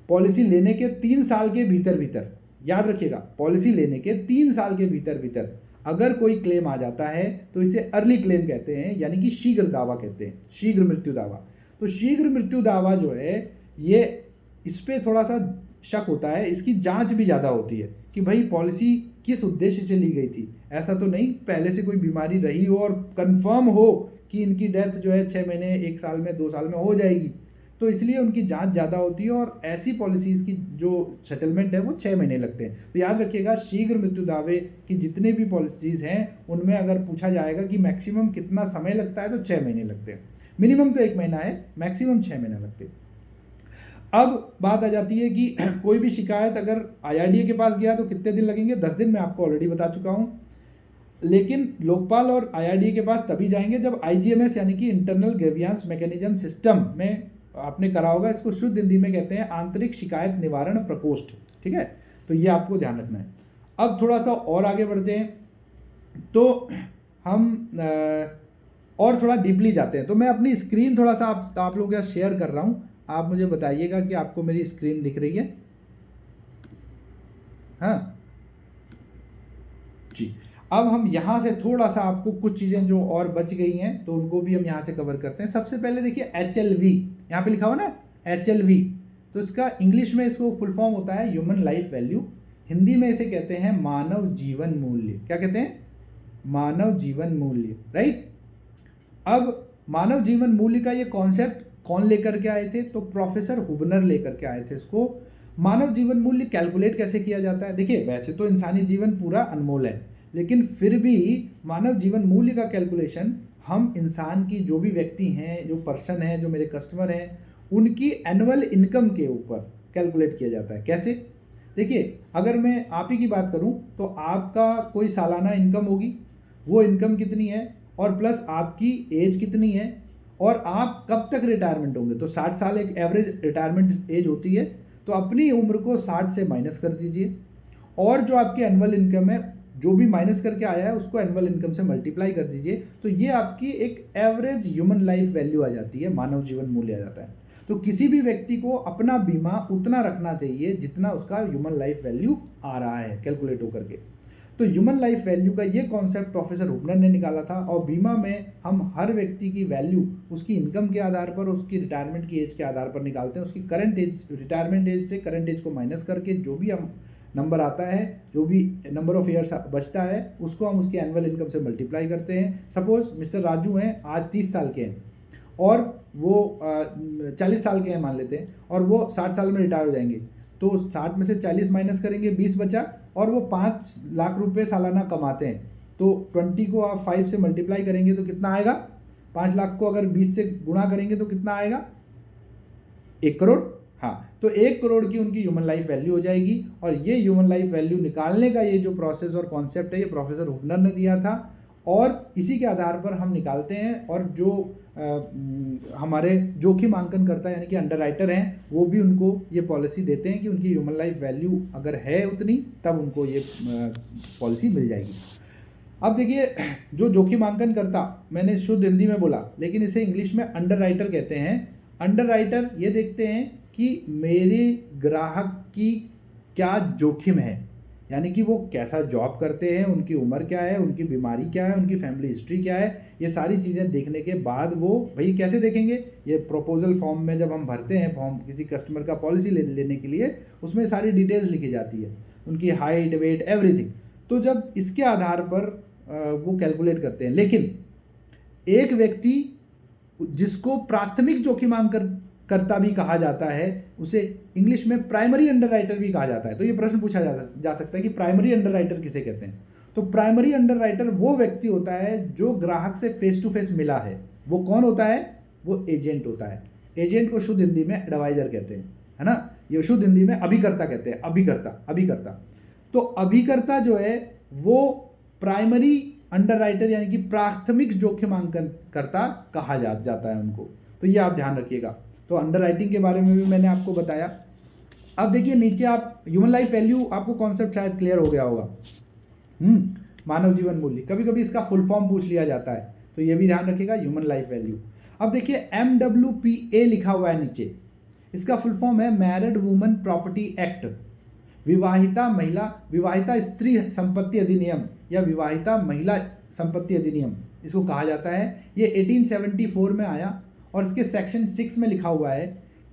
पॉलिसी लेने के 3 साल के भीतर, याद रखिएगा, पॉलिसी लेने के 3 साल के भीतर अगर कोई क्लेम आ जाता है तो इसे अर्ली क्लेम कहते हैं, यानी कि शीघ्र दावा कहते हैं, शीघ्र मृत्यु दावा। तो शीघ्र मृत्यु दावा जो है ये, इस पर थोड़ा सा शक होता है, इसकी जांच भी ज़्यादा होती है कि भाई पॉलिसी किस उद्देश्य से ली गई थी, ऐसा तो नहीं पहले से कोई बीमारी रही हो और कंफर्म हो कि इनकी डेथ जो है 6 महीने, 1 साल में, 2 साल में हो जाएगी, तो इसलिए उनकी जांच ज़्यादा होती है और ऐसी पॉलिसीज़ की जो सेटलमेंट है वो 6 महीने लगते हैं। तो याद रखिएगा शीघ्र मृत्यु दावे की जितने भी पॉलिसीज़ हैं उनमें अगर पूछा जाएगा कि मैक्सिमम कितना समय लगता है तो 6 महीने लगते हैं। मिनिमम तो 1 महीना है, मैक्सिमम 6 महीना लगते हैं। अब बात आ जाती है कि कोई भी शिकायत अगर IRDA के पास गया तो कितने दिन लगेंगे? 10 दिन, मैं आपको ऑलरेडी बता चुका हूँ। लेकिन लोकपाल और IRDA के पास तभी जाएंगे जब IGMS यानी कि इंटरनल ग्रीवियंस मैकेनिज्म सिस्टम में आपने करा होगा। इसको शुद्ध हिंदी में कहते हैं आंतरिक शिकायत निवारण प्रकोष्ठ, ठीक है। तो ये आपको ध्यान रखना है। अब थोड़ा सा और आगे बढ़ते हैं, तो हम और थोड़ा डीपली जाते हैं। तो मैं अपनी स्क्रीन थोड़ा सा आप लोगों के साथ शेयर कर रहा हूँ, आप मुझे बताइएगा कि आपको मेरी स्क्रीन दिख रही है? हाँ जी। अब हम यहाँ से थोड़ा सा आपको कुछ चीज़ें जो और बच गई हैं तो उनको भी हम यहाँ से कवर करते हैं। सबसे पहले देखिए HLV, यहाँ पे लिखा हुआ ना HLV, तो इसका इंग्लिश में इसको फुल फॉर्म होता है ह्यूमन लाइफ वैल्यू। हिंदी में इसे कहते हैं मानव जीवन मूल्य। क्या कहते हैं? मानव जीवन मूल्य, राइट। अब मानव जीवन मूल्य का ये कॉन्सेप्ट कौन लेकर के आए थे? तो प्रोफेसर हुबनर लेकर के आए थे इसको। मानव जीवन मूल्य कैलकुलेट कैसे किया जाता है? देखिए, वैसे तो इंसानी जीवन पूरा अनमोल है, लेकिन फिर भी मानव जीवन मूल्य का कैलकुलेशन हम इंसान की जो भी व्यक्ति हैं, जो पर्सन हैं, जो मेरे कस्टमर हैं, उनकी एनुअल इनकम के ऊपर कैलकुलेट किया जाता है। कैसे? देखिए, अगर मैं आप ही की बात करूं तो आपका कोई सालाना इनकम होगी, वो इनकम कितनी है, और प्लस आपकी एज कितनी है, और आप कब तक रिटायरमेंट होंगे। तो 60 साल एक एवरेज रिटायरमेंट एज होती है, तो अपनी उम्र को 60 से माइनस कर दीजिए, और जो आपकी एनुअल इनकम है, जो भी माइनस करके आया है उसको एनुअल इनकम से मल्टीप्लाई कर दीजिए, तो ये आपकी एक एवरेज ह्यूमन लाइफ वैल्यू आ जाती है, मानव जीवन मूल्य आ जाता है। तो किसी भी व्यक्ति को अपना बीमा उतना रखना चाहिए जितना उसका ह्यूमन लाइफ वैल्यू आ रहा है कैलकुलेट होकर के। तो ह्यूमन लाइफ वैल्यू का ये कॉन्सेप्ट प्रोफेसर हुबनर ने निकाला था, और बीमा में हम हर व्यक्ति की वैल्यू उसकी इनकम के आधार पर, उसकी रिटायरमेंट की एज के आधार पर निकालते हैं। उसकी करंट एज, रिटायरमेंट एज से करंट एज को माइनस करके जो भी हम नंबर आता है, जो भी नंबर ऑफ ईयर्स बचता है, उसको हम उसकी एनुअल इनकम से मल्टीप्लाई करते हैं। सपोज मिस्टर राजू हैं, आज 30 साल के हैं, और वो 40 साल के हैं मान लेते हैं, और वो 60 साल में रिटायर हो जाएंगे, तो 60 में से 40 माइनस करेंगे, 20 बचा, और वो 5 लाख रुपए सालाना कमाते हैं। तो 20 को आप 5 से मल्टीप्लाई करेंगे तो कितना आएगा? 5 लाख को अगर 20 से गुणा करेंगे तो कितना आएगा? 1 करोड़। हाँ, तो 1 करोड़ की उनकी ह्यूमन लाइफ वैल्यू हो जाएगी। और ये ह्यूमन लाइफ वैल्यू निकालने का ये जो प्रोसेस और कॉन्सेप्ट है, ये प्रोफेसर हुबनर ने दिया था, और इसी के आधार पर हम निकालते हैं। और जो हमारे जोखिम आंकन करता है यानी कि अंडरराइटर हैं, वो भी उनको ये पॉलिसी देते हैं कि उनकी ह्यूमन लाइफ वैल्यू अगर है उतनी, तब उनको ये पॉलिसी मिल जाएगी। अब देखिए, जो जोखिम आंकन करता, मैंने शुद्ध हिंदी में बोला, लेकिन इसे इंग्लिश में अंडरराइटर कहते हैं। अंडरराइटर ये देखते हैं कि मेरे ग्राहक की क्या जोखिम है, यानी कि वो कैसा जॉब करते हैं, उनकी उम्र क्या है, उनकी बीमारी क्या है, उनकी फैमिली हिस्ट्री क्या है, ये सारी चीज़ें देखने के बाद वो भाई कैसे देखेंगे? ये प्रपोजल फॉर्म में जब हम भरते हैं फॉर्म किसी कस्टमर का पॉलिसी लेने के लिए, उसमें सारी डिटेल्स लिखी जाती है, उनकी हाइट, वेट, एवरीथिंग। तो जब इसके आधार पर वो कैलकुलेट करते हैं। लेकिन एक व्यक्ति जिसको प्राथमिक जोखिम आंकन करता भी कहा जाता है, उसे इंग्लिश में प्राइमरी अंडरराइटर भी कहा जाता है। तो ये प्रश्न पूछा जा सकता है कि प्राइमरी अंडरराइटर किसे कहते हैं? तो प्राइमरी अंडरराइटर वो व्यक्ति होता है जो ग्राहक से फेस टू फेस मिला है। वो कौन होता है? वो एजेंट होता है। एजेंट को शुद्ध हिंदी में एडवाइजर कहते हैं, है ना। ये शुद्ध हिंदी में अभिकर्ता कहते हैं, अभिकर्ता। तो अभिकर्ता जो है वो प्राइमरी अंडरराइटर यानी कि प्राथमिक जोखिम आंकन करता कहा जाता है उनको। तो ये आप ध्यान रखिएगा। तो अंडरराइटिंग के बारे में भी मैंने आपको बताया। अब देखिए नीचे आप ह्यूमन लाइफ वैल्यू, आपको कॉन्सेप्ट शायद क्लियर हो गया होगा। मानव जीवन मूल्य, कभी कभी इसका फुल फॉर्म पूछ लिया जाता है, तो ये भी ध्यान रखिएगा, ह्यूमन लाइफ वैल्यू। अब देखिए MWPA लिखा हुआ है नीचे, इसका फुल फॉर्म है मैरिड वुमन प्रॉपर्टी एक्ट, विवाहिता स्त्री संपत्ति अधिनियम या विवाहिता महिला संपत्ति अधिनियम इसको कहा जाता है। ये 1874 में आया, और इसके सेक्शन 6 में लिखा हुआ है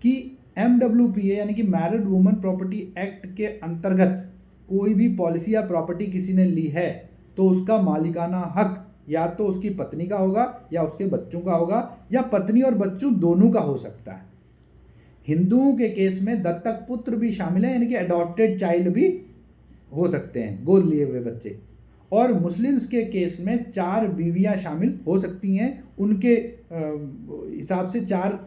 कि MWPA यानी कि मैरिड वुमन प्रॉपर्टी एक्ट के अंतर्गत कोई भी पॉलिसी या प्रॉपर्टी किसी ने ली है तो उसका मालिकाना हक या तो उसकी पत्नी का होगा या उसके बच्चों का होगा, या पत्नी और बच्चों दोनों का हो सकता है। हिंदुओं के केस में दत्तक पुत्र भी शामिल है, यानी कि अडॉप्टेड चाइल्ड भी हो सकते हैं, गोद लिए हुए बच्चे। और मुस्लिम्स के केस में 4 बीवियां शामिल हो सकती हैं, उनके हिसाब से 4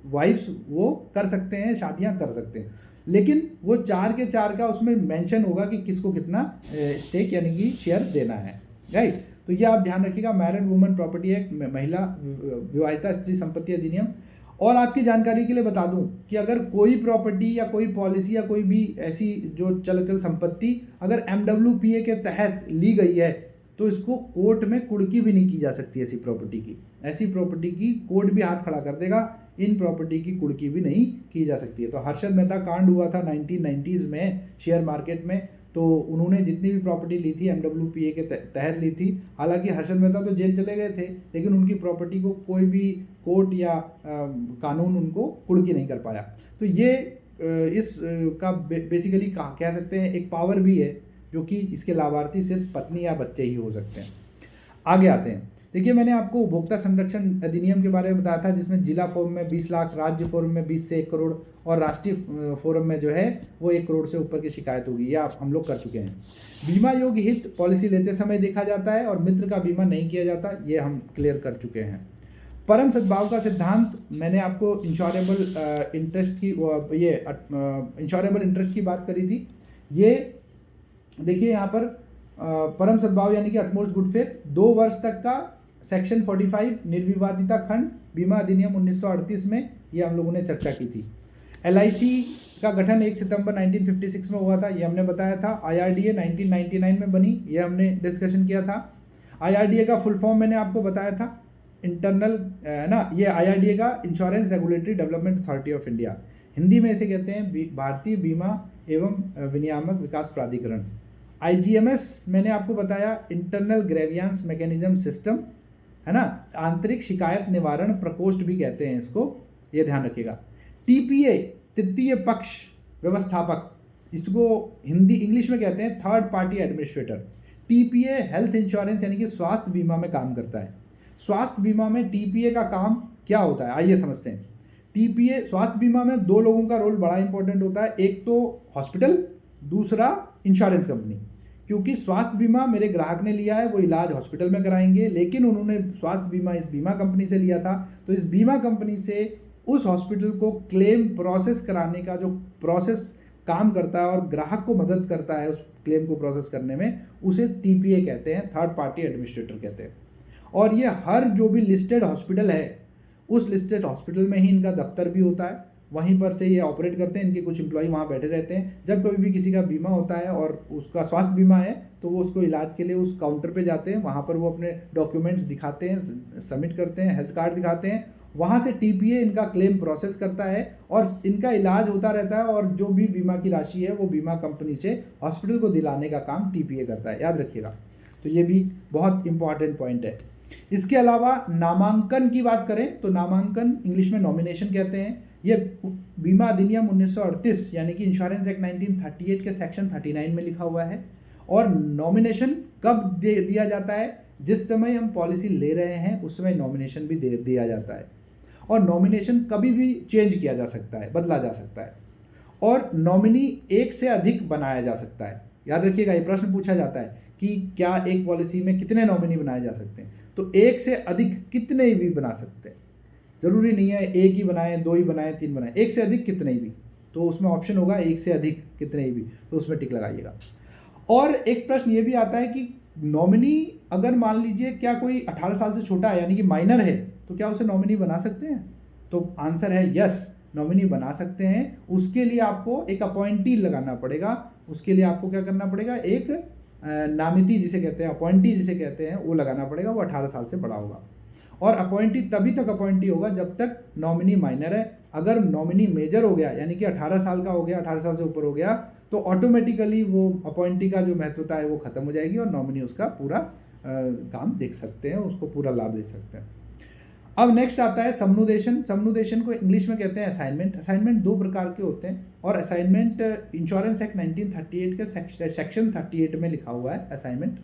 वाइफ्स वो कर सकते हैं, शादियां कर सकते हैं, लेकिन वो 4 के 4 का उसमें मेंशन होगा कि किसको कितना स्टेक यानी कि शेयर देना है, राइट। तो ये आप ध्यान रखिएगा, मैरिड वुमन प्रॉपर्टी एक्ट, महिला विवाहिता स्त्री संपत्ति अधिनियम। और आपकी जानकारी के लिए बता दूं कि अगर कोई प्रॉपर्टी या कोई पॉलिसी या कोई भी ऐसी जो चल संपत्ति अगर MWPA के तहत ली गई है तो इसको कोर्ट में कुर्की भी नहीं की जा सकती। ऐसी प्रॉपर्टी की कोर्ट भी हाथ खड़ा कर देगा, इन प्रॉपर्टी की कुर्की भी नहीं की जा सकती है। तो हर्षद मेहता कांड हुआ था 1990s में शेयर मार्केट में, तो उन्होंने जितनी भी प्रॉपर्टी ली थी MWPA के तहत ली थी। हालांकि हर्षद मेहता तो जेल चले गए थे, लेकिन उनकी प्रॉपर्टी को कोई भी कोर्ट या कानून उनको कुर्की नहीं कर पाया। तो ये इस का बेसिकली कह सकते हैं एक पावर भी है, जो कि इसके लाभार्थी सिर्फ पत्नी या बच्चे ही हो सकते हैं। आगे आते हैं, देखिए मैंने आपको उपभोक्ता संरक्षण अधिनियम के बारे में बताया था, जिसमें जिला फोरम में 20 लाख, राज्य फोरम में 20 से 1 करोड़ और राष्ट्रीय फोरम में जो है वो 1 करोड़ से ऊपर की शिकायत होगी। ये आप हम लोग कर चुके हैं। बीमा योग्य हित पॉलिसी लेते समय देखा जाता है और मित्र का बीमा नहीं किया जाता, ये हम क्लियर कर चुके हैं। परम सद्भाव का सिद्धांत मैंने आपको इंश्योरेबल इंटरेस्ट की बात करी थी। ये देखिए यहाँ पर परम सद्भाव यानी कि अटमोस्ट गुड फेथ, 2 वर्ष तक का सेक्शन 45 निर्विवादिता खंड बीमा अधिनियम 1938 में ये हम लोगों ने चर्चा की थी। LIC का गठन 1 सितंबर 1956 में हुआ था, ये हमने बताया था। IRDA 1999 में बनी, ये हमने डिस्कशन किया था। IRDA का फुल फॉर्म मैंने आपको बताया था, इंटरनल ये IRDA का insurance regulatory development authority of India, Hindi में इसे कहते हैं भारतीय बीमा एवं विनियामक विकास प्राधिकरण। IGMS मैंने आपको बताया, इंटरनल ग्रेवियांस मैकेनिज्म सिस्टम, है ना, आंतरिक शिकायत निवारण प्रकोष्ठ भी कहते हैं इसको, ये ध्यान रखिएगा। TPA तृतीय पक्ष व्यवस्थापक, इसको इंग्लिश में कहते हैं third party administrator. TPA health insurance यानी कि स्वास्थ्य बीमा में काम करता है। स्वास्थ्य बीमा में TPA का काम क्या होता है, आइए समझते हैं। TPA स्वास्थ्य बीमा में 2 लोगों का रोल बड़ा इंपॉर्टेंट होता है, एक तो हॉस्पिटल, दूसरा इंश्योरेंस कंपनी। क्योंकि स्वास्थ्य बीमा मेरे ग्राहक ने लिया है, वो इलाज हॉस्पिटल में कराएंगे, लेकिन उन्होंने स्वास्थ्य बीमा इस बीमा कंपनी से लिया था, तो इस बीमा कंपनी से उस हॉस्पिटल को क्लेम प्रोसेस कराने का जो प्रोसेस काम करता है और ग्राहक को मदद करता है उस क्लेम को प्रोसेस करने में, उसे TPA कहते हैं, थर्ड पार्टी एडमिनिस्ट्रेटर कहते हैं। और ये हर जो भी लिस्टेड हॉस्पिटल है, उस लिस्टेड हॉस्पिटल में ही इनका दफ्तर भी होता है, वहीं पर से ये ऑपरेट करते हैं, इनके कुछ एम्प्लॉय वहाँ बैठे रहते हैं। जब कभी भी किसी का बीमा होता है और उसका स्वास्थ्य बीमा है, तो वो उसको इलाज के लिए उस काउंटर पे जाते हैं, वहाँ पर वो अपने डॉक्यूमेंट्स दिखाते हैं, सबमिट करते हैं, हेल्थ कार्ड दिखाते हैं, वहाँ से TPA इनका क्लेम प्रोसेस करता है और इनका इलाज होता रहता है, और जो भी बीमा की राशि है वो बीमा कंपनी से हॉस्पिटल को दिलाने का काम TPA करता है, याद रखिएगा। तो ये भी बहुत इंपॉर्टेंट पॉइंट है। इसके अलावा नामांकन की बात करें तो नामांकन इंग्लिश में नॉमिनेशन कहते हैं। ये बीमा अधिनियम 1938 यानी कि इंश्योरेंस एक्ट 1938 के सेक्शन 39 में लिखा हुआ है। और नॉमिनेशन कब दिया जाता है, जिस समय हम पॉलिसी ले रहे हैं उस समय नॉमिनेशन भी दिया जाता है। और नॉमिनेशन कभी भी चेंज किया जा सकता है, बदला जा सकता है। और नॉमिनी एक से अधिक बनाया जा सकता है। याद रखिएगा, ये प्रश्न पूछा जाता है कि क्या एक पॉलिसी में कितने नॉमिनी बनाए जा सकते हैं, तो एक से अधिक कितने भी बना सकते हैं, जरूरी नहीं है एक ही बनाएं, 2 ही बनाएं, 3 बनाएं, एक से अधिक कितने भी, तो उसमें ऑप्शन होगा एक से अधिक कितने भी, तो उसमें टिक लगाइएगा। और एक प्रश्न ये भी आता है कि नॉमिनी अगर मान लीजिए क्या कोई 18 साल से छोटा है यानी कि माइनर है, तो क्या उसे नॉमिनी बना सकते हैं? तो आंसर है यस, नॉमिनी बना सकते हैं। उसके लिए आपको एक अपॉइंटी लगाना पड़ेगा, उसके लिए आपको क्या करना पड़ेगा, एक नामिती जिसे कहते हैं, अपॉइंटी जिसे कहते हैं, वो लगाना पड़ेगा, वो 18 साल से बड़ा होगा। और अपॉइंटी तभी तक अपॉइंटी होगा जब तक नॉमिनी माइनर है। अगर नॉमिनी मेजर हो गया यानी कि 18 साल का हो गया, 18 साल से ऊपर हो गया, तो ऑटोमेटिकली वो अपॉइंटी का जो महत्वता है वो खत्म हो जाएगी और नॉमिनी उसका पूरा काम देख सकते हैं, उसको पूरा लाभ ले सकते हैं। अब नेक्स्ट आता है समनुदेशन। समनुदेशन को इंग्लिश में कहते हैं असाइनमेंट। असाइनमेंट 2 प्रकार के होते हैं, और असाइनमेंट इंश्योरेंस एक्ट 1938 के सेक्शन 38 में लिखा हुआ है असाइनमेंट।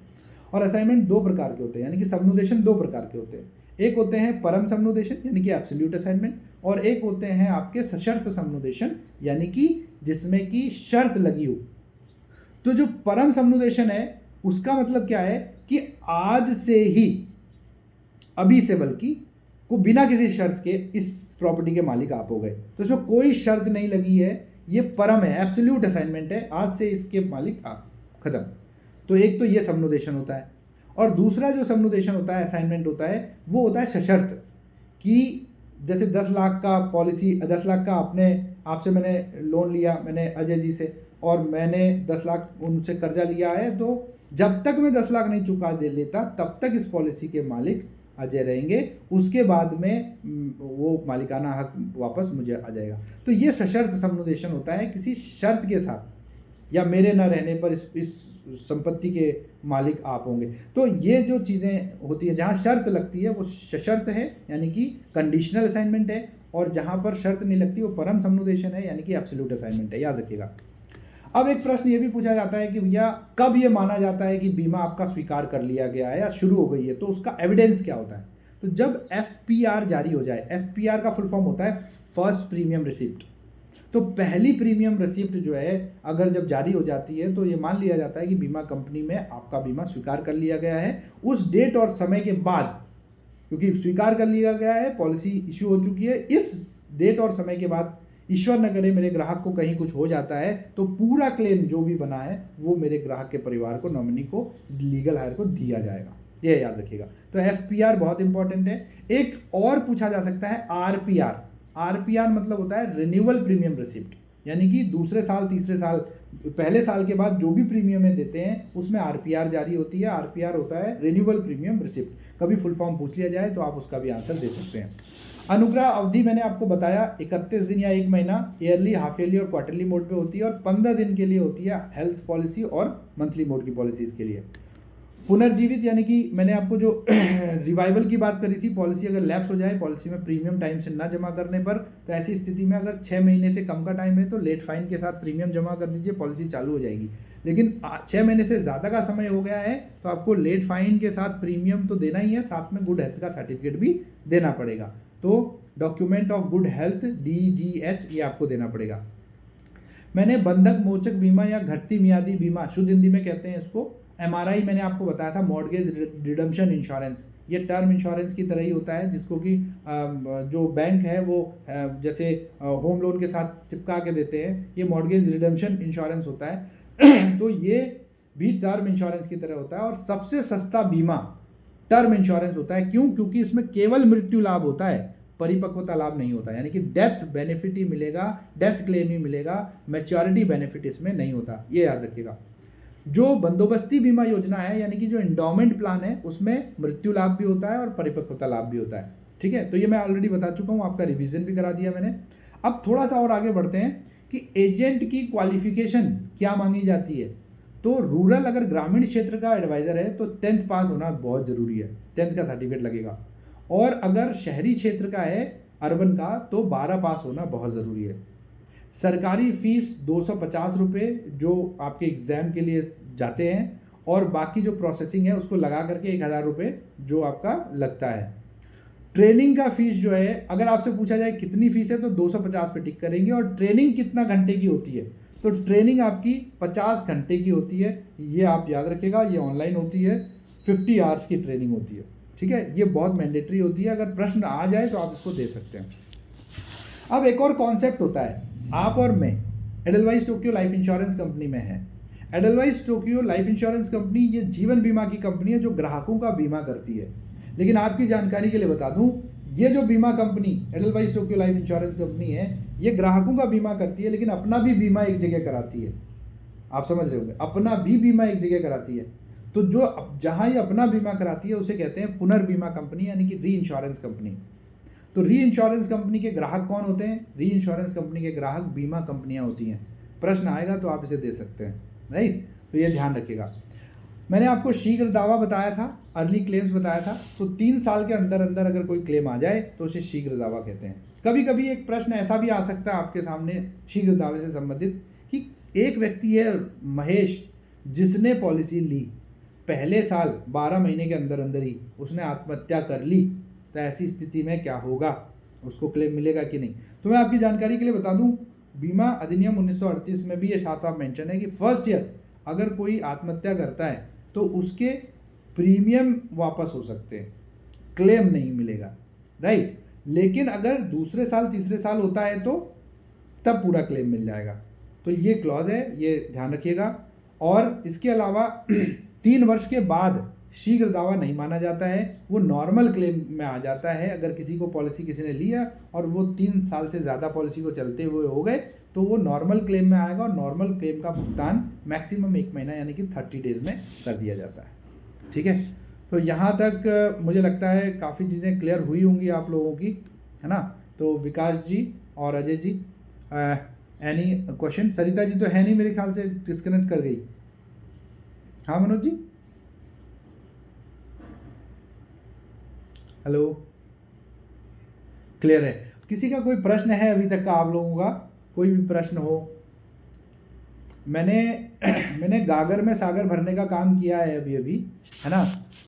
और असाइनमेंट 2 प्रकार के होते हैं, यानी कि समनुदेशन 2 प्रकार के होते हैं। एक होते हैं परम समनुदेशन यानी कि एब्सोल्यूट असाइनमेंट, और एक होते हैं आपके सशर्त समनुदेशन यानी कि जिसमें कि शर्त लगी हो। तो जो परम समनुदेशन है उसका मतलब क्या है कि आज से ही, अभी से बल्कि, को बिना किसी शर्त के इस प्रॉपर्टी के मालिक आप हो गए। तो इसमें कोई शर्त नहीं लगी है, ये परम है, एब्सोल्यूट असाइनमेंट है, आज से इसके मालिक आप, खत्म। तो एक तो ये समनुदेशन होता है, और दूसरा जो समनुदेशन होता है, असाइनमेंट होता है, वो होता है सशर्त, कि जैसे 10 लाख का पॉलिसी, 10 लाख का आपसे मैंने लोन लिया, मैंने अजय जी से, और मैंने 10 लाख उनसे कर्जा लिया है, तो जब तक मैं 10 लाख नहीं चुका दे लेता तब तक इस पॉलिसी के मालिक अजय रहेंगे, उसके बाद में वो मालिकाना हक वापस मुझे आ जाएगा। तो ये सशर्त समनुदेशन होता है, किसी शर्त के साथ, या मेरे न रहने पर इस संपत्ति के मालिक आप होंगे। तो ये जो चीज़ें होती हैं, जहाँ शर्त लगती है वो सशर्त है, यानी कि कंडीशनल असाइनमेंट है, और जहाँ पर शर्त नहीं लगती वो परम समनुदेशन है, यानी कि एब्सोल्यूट असाइनमेंट है, याद रखिएगा। अब एक प्रश्न ये भी पूछा जाता है कि भैया कब ये माना जाता है कि बीमा आपका स्वीकार कर लिया गया है या शुरू हो गई है, तो उसका एविडेंस क्या होता है? तो जब FPR जारी हो जाए, FPR का फुल फॉर्म होता है फर्स्ट प्रीमियम रिसिप्ट। तो पहली प्रीमियम रिसिप्ट जो है अगर जब जारी हो जाती है तो ये मान लिया जाता है कि बीमा कंपनी में आपका बीमा स्वीकार कर लिया गया है। उस डेट और समय के बाद, क्योंकि स्वीकार कर लिया गया है, पॉलिसी इश्यू हो चुकी है, इस डेट और समय के बाद ईश्वर न करे मेरे ग्राहक को कहीं कुछ हो जाता है तो पूरा क्लेम जो भी बना है वो मेरे ग्राहक के परिवार को, नॉमिनी को, लीगल हायर को दिया जाएगा। ये याद रखिएगा। तो FPR बहुत इंपॉर्टेंट है। एक और पूछा जा सकता है RPR। RPR मतलब होता है रिन्यूअल प्रीमियम रिसिप्ट, यानी कि दूसरे साल, तीसरे साल, पहले साल के बाद जो भी प्रीमियम देते हैं उसमें RPR जारी होती है। RPR होता है रिन्यूअल प्रीमियम रिसिप्ट। कभी फुल फॉर्म पूछ लिया जाए तो आप उसका भी आंसर दे सकते हैं। अनुग्रह अवधि मैंने आपको बताया 31 दिन या 1 महीना, ईयरली, हाफ ईयरली और क्वार्टरली मोड पे होती है, और 15 दिन के लिए होती है हेल्थ पॉलिसी और मंथली मोड की पॉलिसीज़ के लिए। पुनर्जीवित यानी कि मैंने आपको जो रिवाइवल की बात करी थी, पॉलिसी अगर लैप्स हो जाए, पॉलिसी में प्रीमियम टाइम से ना जमा करने पर, तो ऐसी स्थिति में अगर 6 महीने से कम का टाइम है तो लेट फाइन के साथ प्रीमियम जमा कर दीजिए, पॉलिसी चालू हो जाएगी। लेकिन 6 महीने से ज़्यादा का समय हो गया है तो आपको लेट फाइन के साथ प्रीमियम तो देना ही है, साथ में गुड हेल्थ का सर्टिफिकेट भी देना पड़ेगा। तो document of good health DGH ये आपको देना पड़ेगा। मैंने बंधक मोचक बीमा या घटती मियादी बीमा, शुद्ध हिंदी में कहते हैं इसको, MRI मैंने आपको बताया था, मॉर्गेज रिडम्पशन इंश्योरेंस, ये टर्म इंश्योरेंस की तरह ही होता है, जिसको कि जो बैंक है वो जैसे होम लोन के साथ चिपका के देते हैं, ये मॉर्गेज रिडम्पशन इंश्योरेंस होता है। तो ये भी टर्म इंश्योरेंस की तरह होता है, और सबसे सस्ता बीमा टर्म इंश्योरेंस होता है। क्यों? क्योंकि इसमें केवल मृत्यु लाभ होता है, परिपक्वता लाभ नहीं होता, यानी कि डेथ बेनिफिट ही मिलेगा, डेथ क्लेम ही मिलेगा, मैच्योरिटी बेनिफिट इसमें नहीं होता, ये याद रखिएगा। जो बंदोबस्ती बीमा योजना है, यानी कि जो इंडोमेंट प्लान है, उसमें मृत्यु लाभ भी होता है और परिपक्वता लाभ भी होता है। ठीक है, तो ये मैं ऑलरेडी बता चुका हूँ, आपका रिवीजन भी करा दिया मैंने। अब थोड़ा सा और आगे बढ़ते हैं कि एजेंट की क्वालिफिकेशन क्या मांगी जाती है। तो रूरल, अगर ग्रामीण क्षेत्र का एडवाइज़र है तो 10th पास होना बहुत ज़रूरी है, 10th का सर्टिफिकेट लगेगा। और अगर शहरी क्षेत्र का है, अर्बन का, तो 12 पास होना बहुत ज़रूरी है। सरकारी फ़ीस 250 रुपये जो आपके एग्ज़ाम के लिए जाते हैं, और बाकी जो प्रोसेसिंग है उसको लगा करके 1000 रुपये जो आपका लगता है। ट्रेनिंग का फ़ीस जो है, अगर आपसे पूछा जाए कितनी फ़ीस है तो 250 पे टिक करेंगे। और ट्रेनिंग कितना घंटे की होती है, तो ट्रेनिंग आपकी 50 घंटे की होती है, ये आप याद रखिएगा। ये ऑनलाइन होती है, 50 आवर्स की ट्रेनिंग होती है। ठीक है, ये बहुत मैंडेटरी होती है, अगर प्रश्न आ जाए तो आप इसको दे सकते हैं। अब एक और कॉन्सेप्ट होता है, आप और मैं Edelweiss Tokyo life insurance company में है। Edelweiss Tokyo life insurance company ये जीवन बीमा की कंपनी है जो ग्राहकों का बीमा करती है। लेकिन आपकी जानकारी के लिए बता दूं, ये जो बीमा company Edelweiss Tokyo life insurance company है, ये ग्राहकों का बीमा करती है, लेकिन अपना भी बीमा एक जगह कराती है। आप समझ रहे होंगे, अपना भी बीमा एक जगह कराती है। तो जो जहाँ ये अपना बीमा कराती है उसे कहते हैं पुनर्बीमा कंपनी, यानी कि री इंश्योरेंस कंपनी। तो री इंश्योरेंस कंपनी के ग्राहक कौन होते हैं? री इंश्योरेंस कंपनी के ग्राहक बीमा कंपनियां होती हैं। प्रश्न आएगा तो आप इसे दे सकते हैं, राइट? तो ये ध्यान रखिएगा। मैंने आपको शीघ्र दावा बताया था, अर्ली क्लेम्स बताया था। तो 3 साल के अंदर अंदर अगर कोई क्लेम आ जाए तो उसे शीघ्र दावा कहते हैं। कभी कभी एक प्रश्न ऐसा भी आ सकता है आपके सामने शीघ्र दावे से संबंधित कि एक व्यक्ति है महेश, जिसने पॉलिसी ली, पहले साल 12 महीने के अंदर अंदर ही उसने आत्महत्या कर ली, तो ऐसी स्थिति में क्या होगा, उसको क्लेम मिलेगा कि नहीं? तो मैं आपकी जानकारी के लिए बता दूं, बीमा अधिनियम 1938 में भी ये साफ साफ मेंशन है कि फर्स्ट ईयर अगर कोई आत्महत्या करता है तो उसके प्रीमियम वापस हो सकते हैं, क्लेम नहीं मिलेगा, राइट। लेकिन अगर दूसरे साल तीसरे साल होता है तो तब पूरा क्लेम मिल जाएगा। तो ये क्लॉज है, ये ध्यान रखिएगा। और इसके अलावा 3 वर्ष के बाद शीघ्र दावा नहीं माना जाता है, वो नॉर्मल क्लेम में आ जाता है। अगर किसी को पॉलिसी किसी ने लिया और वो 3 साल से ज़्यादा पॉलिसी को चलते हुए हो गए तो वो नॉर्मल क्लेम में आएगा, और नॉर्मल क्लेम का भुगतान मैक्सिमम 1 महीना यानी कि 30 डेज़ में कर दिया जाता है। ठीक है, तो यहाँ तक मुझे लगता है काफ़ी चीज़ें क्लियर हुई होंगी आप लोगों की, है ना। तो विकास जी और अजय जी, एनी क्वेश्चन? सरिता जी तो है नहीं मेरे ख्याल से, डिस्कनेक्ट कर गई। हाँ मनोज जी, हेलो, क्लियर है? किसी का कोई प्रश्न है अभी तक का आप लोगों का? कोई भी प्रश्न हो? मैंने गागर में सागर भरने का काम किया है अभी अभी, है ना।